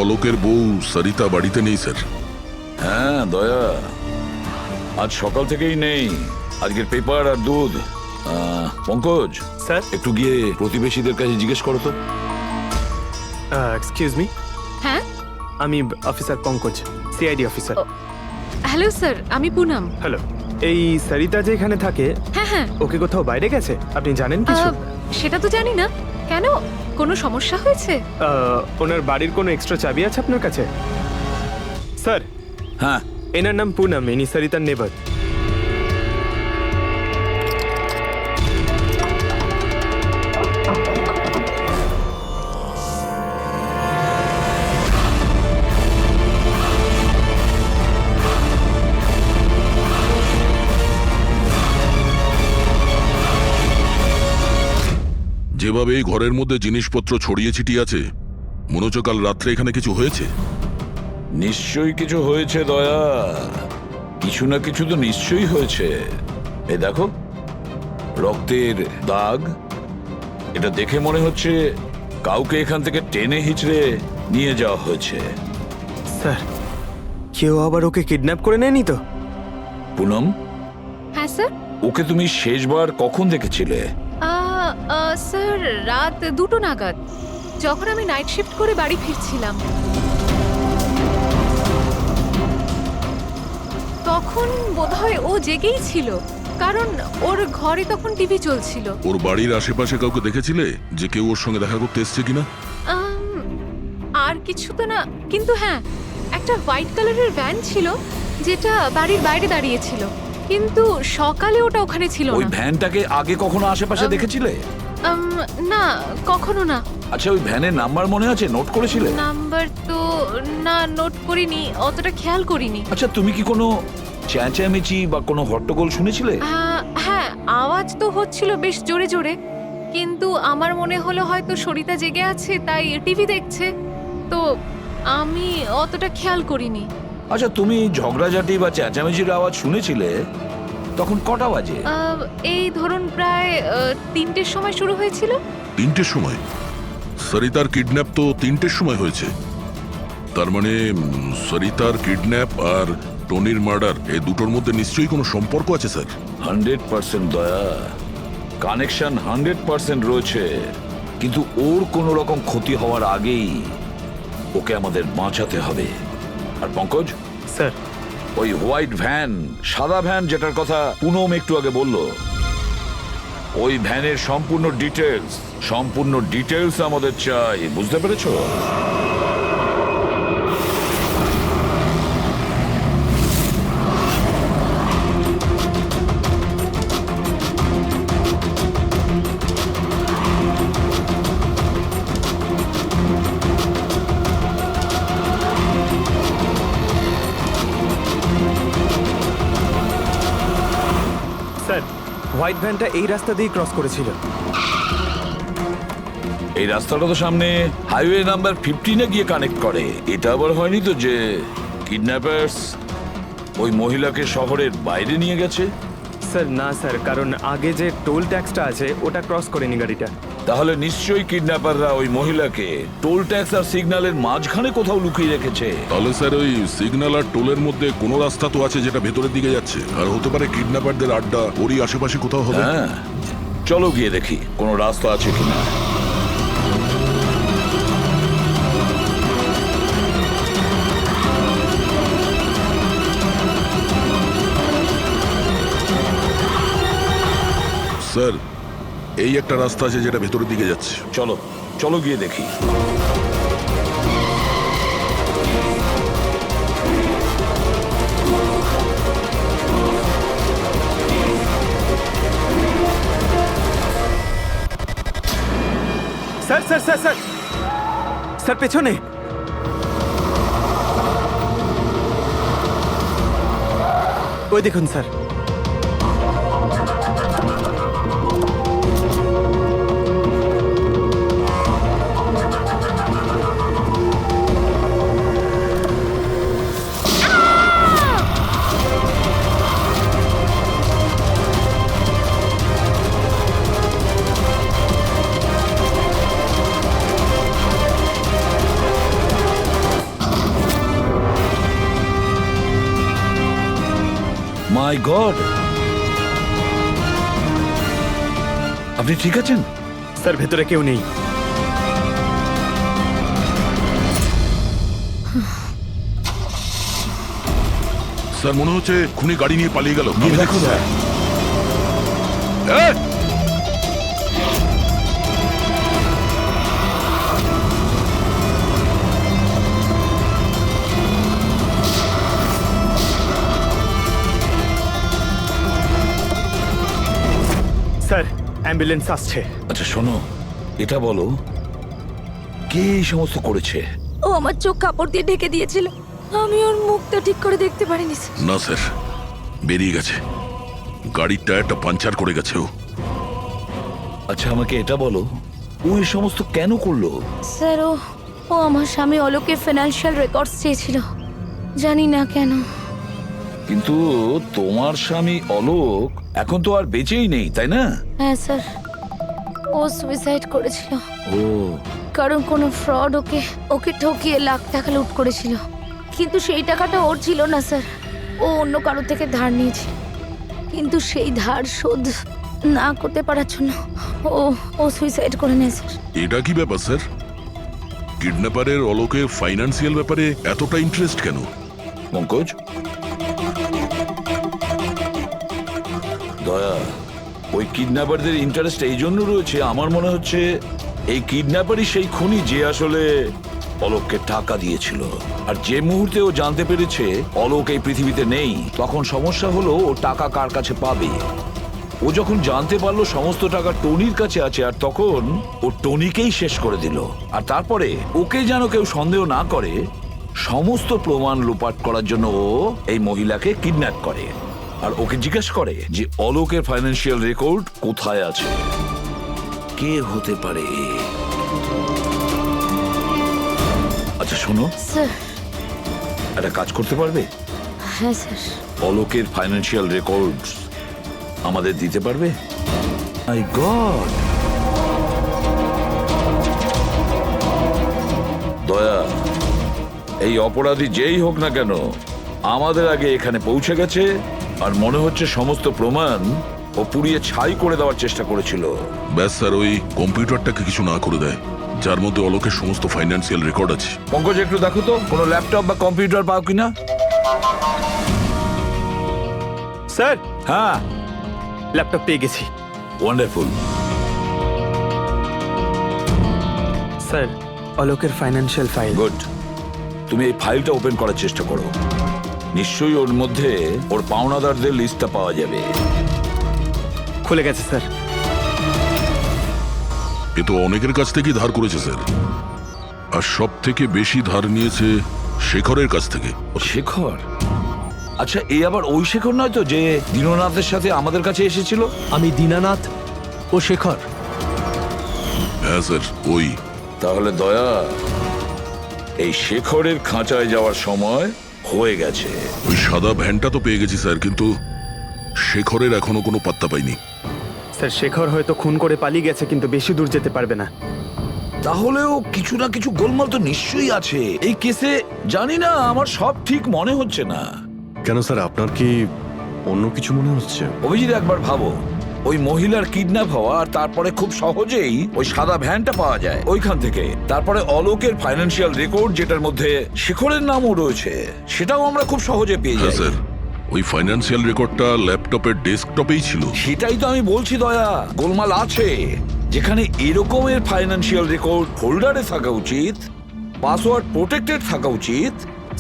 অলোকের বউ সরিতা বাড়িতে নেই স্যার। হ্যাঁ দয়া, আজ সকাল থেকেই নেই। আজকের পেপার আর দুধ। পঙ্কজ স্যার, একটু গিয়ে প্রতিবেশীদের কাছে জিজ্ঞেস করো তো। এক্সকিউজ মি, হ্যাঁ আমি officer Pankaj, CID officer. Hello sir, আমি পুনম। হ্যালো, এই সরিতা যে এখানে থাকে, হ্যাঁ হ্যাঁ, ওকে কোথাও বাইরে গেছে? আপনি জানেন কিছু? সেটা তো জানি না। কেন, কোনো সমস্যা হয়েছে? ওনার বাড়ির কোনো এক্সট্রা চাবি আছে আপনার কাছে? স্যার, হ্যাঁ, এনার নাম পুনম, ইনি সরিতার নেবার। যেভাবে এই ঘরের মধ্যে জিনিসপত্র ছড়িয়ে ছিটিয়ে আছে, মনে হচ্ছে কাল রাত্রে এখানে কিছু হয়েছে। নিশ্চয়ই কিছু হয়েছে দয়া, কিছু না কিছু তো নিশ্চয়ই হয়েছে। এই দেখো, রক্তের দাগ। এটা দেখে মনে হচ্ছে কাউকে এখান থেকে টেনে হিচড়ে নিয়ে যাওয়া হয়েছে। স্যার, কেউ আবার ওকে কিডন্যাপ করে নেয়নি তো? পুনম, হ্যাঁ স্যার। ওকে তুমি শেষবার কখন দেখেছিলে? স্যার, রাত 2টো নাগাদ, যখন আমি নাইট শিফট করে বাড়ি ফিরছিলাম। তখন বোধহয় ও জেগেই ছিল, কারণ ওর ঘরে তখন টিভি চলছিল। ওর বাড়ির আশেপাশে কাউকে দেখেছিলে যে কেউ ওর সঙ্গে দেখা করতে এসছে কিনা? আর কিছু তো না, কিন্তু হ্যাঁ, একটা হোয়াইট কালারের ভ্যান ছিল যেটা বাড়ির বাইরে দাঁড়িয়েছিল, কিন্তু সকালে ওটা ওখানে ছিল ওই না। ভ্যানটাকে আগে কখনো আশেপাশে দেখেছিলে? না, কখনো না। আচ্ছা, ওই ভ্যানের নাম্বার মনে আছে? নোট করেছিলে? নাম্বার তো না, নোট করিনি, অতটা খেয়াল করিনি। আচ্ছা, তুমি কি কোনো চেঁচামেচি বা কোনো হট্টগোল শুনেছিলে? হ্যাঁ, আওয়াজ তো হচ্ছিল বেশ জোরে জোরে, কিন্তু আমার মনে হলো হয়তো সরিতা জেগে আছে তাই টিভি দেখছে, তো আমি অতটা খেয়াল করিনি। আচ্ছা, তুমি ঝগড়াঝাটি বা চেঁচামেচির আওয়াজ শুনেছিলে তখন কটা বাজে? এই ধরুন প্রায় 3টের সময় শুরু হয়েছিল। 3টের সময়? সরিতার কিডন্যাপ তো 3টের সময় হয়েছে। তার মানে সরিতার কিডন্যাপ আর টনির মার্ডার, এই দুটোর মধ্যে নিশ্চয়ই কোনো সম্পর্ক আছে স্যার। 100% দয়া, কানেকশন 100% রয়েছে, কিন্তু ওর কোনো রকম ক্ষতি হওয়ার আগেই ওকে আমাদের বাঁচাতে হবে। আর পঙ্কজ স্যার, ওই হোয়াইট ভ্যান, সাদা ভ্যান যেটার কথা পুনম একটু আগে বলল, ওই ভ্যানের সম্পূর্ণ ডিটেলস আমাদের চাই, বুঝতে পেরেছো? স্যার, হোয়াইট ভ্যানটা এই রাস্তা দিয়ে ক্রস করেছিল। এই রাস্তাটা তো সামনে হাইওয়ে নাম্বার 15-এ গিয়ে কানেক্ট করে। এটা আবার হয়নি তো যে কিডন্যাপার্স ওই মহিলাকে শহরের বাইরে নিয়ে গেছে? স্যার না স্যার, কারণ আগে যে টোল ট্যাক্সটা আছে ওটা ক্রস করেনি গাড়িটা। তাহলে নিশ্চয়ই কিডন্যাপাররা ওই মহিলাকে টোল ট্যাক্স আর সিগন্যালের মাঝখানে কোথাও লুকিয়ে রেখেছে। তাহলে স্যার ওই সিগন্যাল আর টোলের মধ্যে কোনো রাস্তা তো আছে যেটা ভেতরের দিকে যাচ্ছে, আর হতে পারে কিডন্যাপারদের আড্ডা ওরই আশেপাশে কোথাও হবে। হ্যাঁ, চলো গিয়ে দেখি কোনো রাস্তা আছে কিনা। স্যার, এই একটা রাস্তা আছে যেটা ভেতরের দিকে যাচ্ছে। চলো চলো গিয়ে দেখি। Sir sir sir sir sir, পেছনে। ওই দেখুন স্যার। মাই গড, আপনি ঠিক আছেন? স্যার ভেতরে কেউ নেই। স্যার মনে হচ্ছে খুনি গাড়ি নিয়ে পালিয়ে গেল। গিয়ে দেখো স্যার। এই! স্যার অ্যাম্বুলেন্স আসছে। আচ্ছা শোনো, এটা বলো কে এই সমস্ত করেছে? ও আমার চোখ কাপড় দিয়ে ঢেকে দিয়েছিল, আমি ওর মুখটা ঠিক করে দেখতে পারিনি স্যার। না স্যার, বেরিয়ে গেছে। গাড়ির টায়ারটা পাঞ্চার করে গেছে ও। আচ্ছা আমাকে এটা বলো, ও এই সমস্ত কেন করলো? স্যার ও আমার স্বামী অলোকের ফিনান্সিয়াল রেকর্ডস চেয়েছিল, জানি না কেন। কিন্তু তোমার স্বামী অলোক এখন তো আর বেঁচেই নেই, তাই না? হ্যাঁ স্যার, ও সুইসাইড করেছিল। ও কারণ কোনো ফ্রড ওকে ঠকিয়ে লাখ টাকা লুট করেছিল, কিন্তু সেই টাকাটা ওর ছিল না স্যার, ও অন্য কারো থেকে ধার নিয়েছিল, কিন্তু সেই ধার শোধ না করতে পারার জন্য ও সুইসাইড করে নেয় স্যার। এটা কি ব্যাপার স্যার? কিডন্যাপারের অলোকের ফাইন্যান্সিয়াল ব্যাপারে এতটা ইন্টারেস্ট কেন? পঙ্কজ, দয়া, ওই কিডন্যাপারদের ইন্টারেস্ট এই জন্য রয়েছে, আমার মনে হচ্ছে এই কিডন্যাপারই সেই খুনি যে আসলে অলোককে টাকা দিয়েছিল। আর যে মুহূর্তে ও জানতে পেরেছে অলোক এই পৃথিবীতে নেই, তখন সমস্যা হলো ও টাকা কার কাছে পাবে। ও যখন জানতে পারলো সমস্ত টাকা টনির কাছে আছে, আর তখন ও টনিকেই শেষ করে দিল। আর তারপরে ওকে যেন কেউ সন্দেহ না করে, সমস্ত প্রমাণ লোপাট করার জন্য ও এই মহিলাকে কিডন্যাপ করে আর ওকে জিজ্ঞেস করে যে অলোকের ফাইন্যান্সিয়াল রেকর্ড কোথায় আছে। কে হতে পারে? আচ্ছা শোনো, স্যার একটা কাজ করতে পারবে? হ্যাঁ স্যার। অলোকের ফাইন্যান্সিয়াল রেকর্ডস আমাদের দিতে পারবে? মাই গড! দয়া, এই অপরাধী যেই হোক না কেন আমাদের আগে এখানে পৌঁছে গেছে, আর মনে হচ্ছে সমস্ত প্রমাণ ও পুড়িয়ে ছাই করে দেওয়ার চেষ্টা করেছিল। ব্যাস স্যার, ওই কম্পিউটারটাকে কিছু না করে দেয় যার মধ্যে অলোকের সমস্ত ফাইন্যান্সিয়াল রেকর্ড আছে। পঙ্কজ একটু দেখো তো কোনো ল্যাপটপ বা কম্পিউটার পাও কিনা। স্যার হ্যাঁ, ল্যাপটপ পেয়ে গেছি। ওয়ান্ডারফুল। স্যার অলোকের ফাইন্যান্সিয়াল ফাইল। গুড, তুমি এই ফাইলটা ওপেন করার চেষ্টা করো, নিশ্চয়ই ওর মধ্যে ওর পাওনাদারদের লিস্টটা পাওয়া যাবে। খুলে গেছে স্যার। এ তো অনেকের কাছ থেকেই ধার করেছে স্যার, আর সব থেকে বেশি ধার নিয়েছে শেখরের কাছ থেকে। শেখর? আচ্ছা এই আবার ওই শেখর নয় তো যে দীননাথের সাথে আমাদের কাছে এসেছিল? আমি দীনানাথ ও শেখর। হ্যাঁ স্যার, ওই। তাহলে দয়া, এই শেখরের খাঁচায় যাওয়ার সময় হয়ে গেছে। ওই সাদা ভ্যানটা তো পেয়ে গেছি স্যার, কিন্তু শেখরের এখনো কোনো পাত্তা পাইনি। স্যার শেখর হয়তো খুন করে পালিয়ে গেছে, কিন্তু বেশি দূর যেতে পারবে না। তাহলেও কিছু না কিছু গোলমাল তো নিশ্চয়ই আছে এই কেসে। জানি না, আমার সব ঠিক মনে হচ্ছে না। কেন স্যার, আপনার কি অন্য কিছু মনে হচ্ছে? অভিজিৎ একবার ভাবো, ওই মহিলার কিডন্যাপ হওয়া আর তারপরে খুব সহজেই ওই সাদা ভ্যানটা পাওয়া যায় ওইখান থেকে, তারপরে অলোকের ফাইন্যান্সিয়াল রেকর্ড যেটার মধ্যে শেখরের নামও রয়েছে, সেটাও আমরা খুব সহজে পেয়ে যাই। স্যার, ওই ফাইন্যান্সিয়াল রেকর্ডটা ল্যাপটপের ডেস্কটপেই ছিল। সেটাই তো আমি বলছি দয়া, গোলমাল আছে। যেখানে এরকমের ফাইন্যান্সিয়াল রেকর্ড ফোল্ডারে থাকা উচিত, পাসওয়ার্ড প্রোটেক্টেড থাকা উচিত।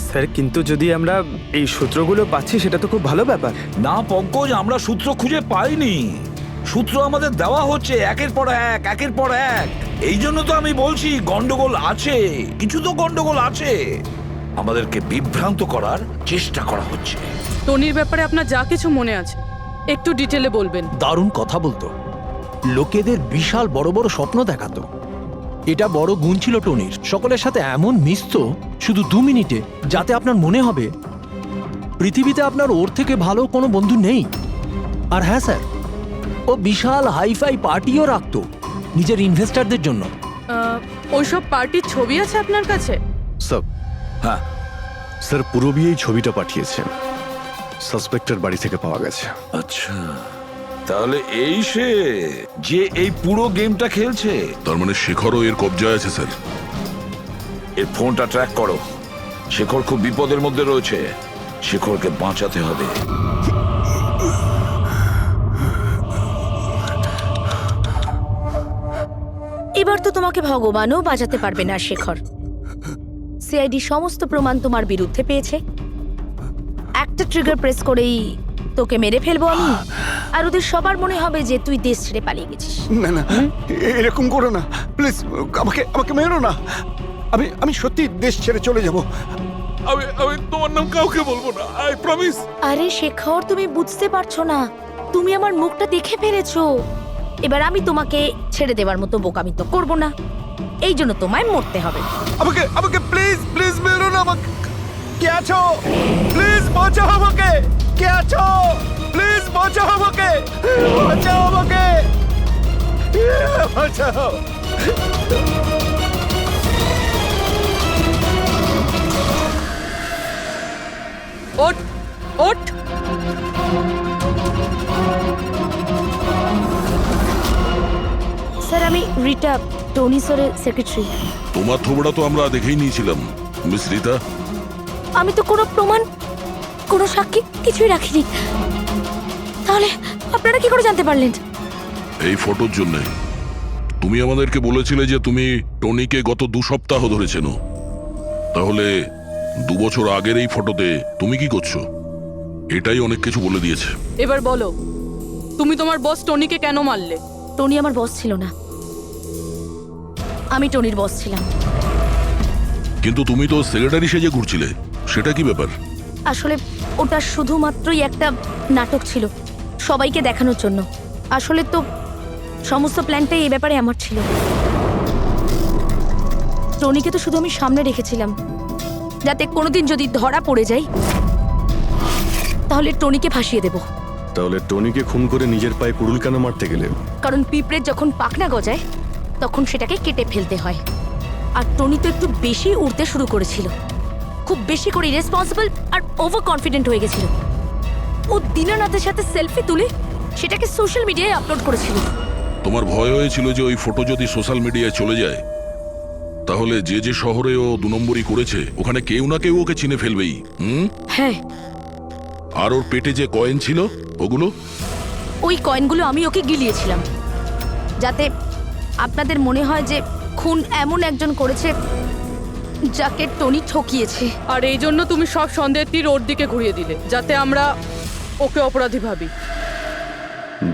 স্যার কিন্তু যদি আমরা এই সূত্রগুলো পাচ্ছি সেটা তো খুব ভালো ব্যাপার। না পঙ্কজ, আমরা সূত্র খুঁজে পাইনি, সূত্র আমাদের দেওয়া হচ্ছে একের পর এক, একের পর এক। এই জন্য তো আমি বলছি গন্ডগোল আছে, কিছু তো গন্ডগোল আছে। আমাদেরকে বিভ্রান্ত করার চেষ্টা করা হচ্ছে। টনির ব্যাপারে আপনার যা কিছু মনে আছে একটু ডিটেলে বলবেন। দারুণ কথা বলতো, লোকেদের বিশাল বড় বড় স্বপ্ন দেখাতো। এটা বড় গুণ ছিল টনির, সকলের সাথে এমন মিশতো শুধু 2 মিনিটে, যাতে আপনার মনে হবে পৃথিবীতে আপনার ওর থেকে ভালো কোনো বন্ধু নেই। আর হ্যাঁ স্যার, ও বিশাল হাইফাই পার্টিও রাখতো নিজের ইনভেস্টরদের জন্য। ওইসব পার্টির ছবি আছে আপনার কাছে? স্যার, হ্যাঁ স্যার পুরবি এই ছবিটা পাঠিয়েছেন। সাসপেক্টের বাড়ি থেকে পাওয়া গেছে। আচ্ছা, তাহলে এই সে যে এই পুরো গেমটা খেলছে। তার মানে শেখরও এর কবজায় আছে স্যার। এর ফোনটা ট্র্যাক করো। শেখর খুব বিপদের মধ্যে রয়েছে, শেখরকে বাঁচাতে হবে। এবার তো তোমাকে ভগবানও বাঁচাতে পারবে না শেখর। সিআইডি সমস্ত প্রমাণ তোমার বিরুদ্ধে পেয়েছে। একটা ট্রিগার প্রেস করেই তোকে মেরে ফেলবো আমি, আর ওদের সবার মনে হবে যে তুই দেশ ছেড়ে পালিয়ে গেছিস। না না, এরকম করো না প্লিজ, আমাকে আমাকে মেরো না। আমি সত্যি দেশ ছেড়ে চলে যাব। আমি তোমার নাম কাউকে বলবো না, আই প্রমিস। আরে শেখর, তুমি বুঝতে পারছো না, তুমি আমার মুখটা দেখে ফেলেছো। এবার আমি তোমাকে ছেড়ে দেওয়ার মতো বোকামি তো করবো না, এই জন্য তোমায় মরতে হবে। আমাকে আমাকে প্লিজ প্লিজ মেরো না। আমাকে কে আছো? প্লিজ বাঁচাও আমাকে। কে আছো? প্লিজ বাঁচাও আমাকে। বাঁচাও আমাকে, বাঁচাও। ওঠ ওঠ। স্যার, আমি রিটা, টনি স্যারের সেক্রেটারি। তোমার থোবড়া তো আমরা দেখেই নিয়েছিলাম মিস রিতা। আমি তো কোনো প্রমাণ, কোনো সাক্ষী কিছুই রাখিনি। তাহলে আপনারা কি করে জানতে পারলেন? এই ফটোর জন্য তুমি আমাদেরকে বলেছিলে যে তুমি টনিকে গত 2 সপ্তাহ ধরে চেনো। তাহলে 2 বছর আগের এই ফটোতে তুমি কি করছো? এটাই অনেক কিছু বলে দিয়েছে। এবার বলো, তুমি তোমার বস টনিকে কেন মারলে? টনি আমার বস ছিল না, আমি টনির বস ছিলাম। কিন্তু তুমি তো সেক্রেটারি সেজে ঘুরছিলে, সেটা কি ব্যাপার? আসলে ওটা শুধুমাত্রই একটা নাটক ছিল, সবাইকে দেখানোর জন্য। আসলে তো সমস্ত প্ল্যানটাই এই ব্যাপারে আমার ছিল। টনিকে তো শুধু আমি সামনে রেখেছিলাম, যাতে কোনোদিন যদি ধরা পড়ে যাই তাহলে টনিকে ভাসিয়ে দেব। তাহলে টনিকে খুন করে নিজের পায়ে কুড়ুল কেন মারতে গেলে? কারণ পিঁপড়ে যখন পাখনা গজায় তখন সেটাকে কেটে ফেলতে হয়। আর টনি তো একটু বেশি উড়তে শুরু করেছিল, খুব বেশি করে ইরেসপন্সিবল আর ওভার কনফিডেন্ট হয়ে গেছিল। ও দীনানাথের সাথে সেলফি তুলে সেটাকে সোশ্যাল মিডিয়ায় আপলোড করেছিল। তোমার ভয় হয়েছিল যে ওই ফটো যদি সোশ্যাল মিডিয়ায় চলে যায় তাহলে যে যে শহরে ও 2 নম্বরই করেছে ওখানে কেউ না কেউ ওকে চিনে ফেলবেই। হ্যাঁ, আর ওর পেটে যে কয়েন ছিল ওগুলো? ওই কয়েনগুলো আমি ওকে গিলিয়েছিলাম, যাতে আপনাদের মনে হয় যে খুন এমন একজন করেছে যাকে টনি ঠকিয়েছে। আর এই জন্য তুমি সব সন্দেহের তীর ওর দিকে ঘুরিয়ে দিলে, যাতে আমরা ওকে অপরাধী ভাবি।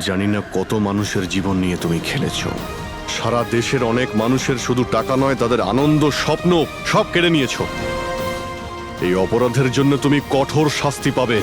জানি না কত মানুষের জীবন নিয়ে তুমি খেলেছো। সারা দেশের অনেক মানুষের শুধু টাকা নয়, তাদের আনন্দ, স্বপ্ন সব কেড়ে নিয়েছো। এই অপরাধের জন্য তুমি কঠোর শাস্তি পাবে।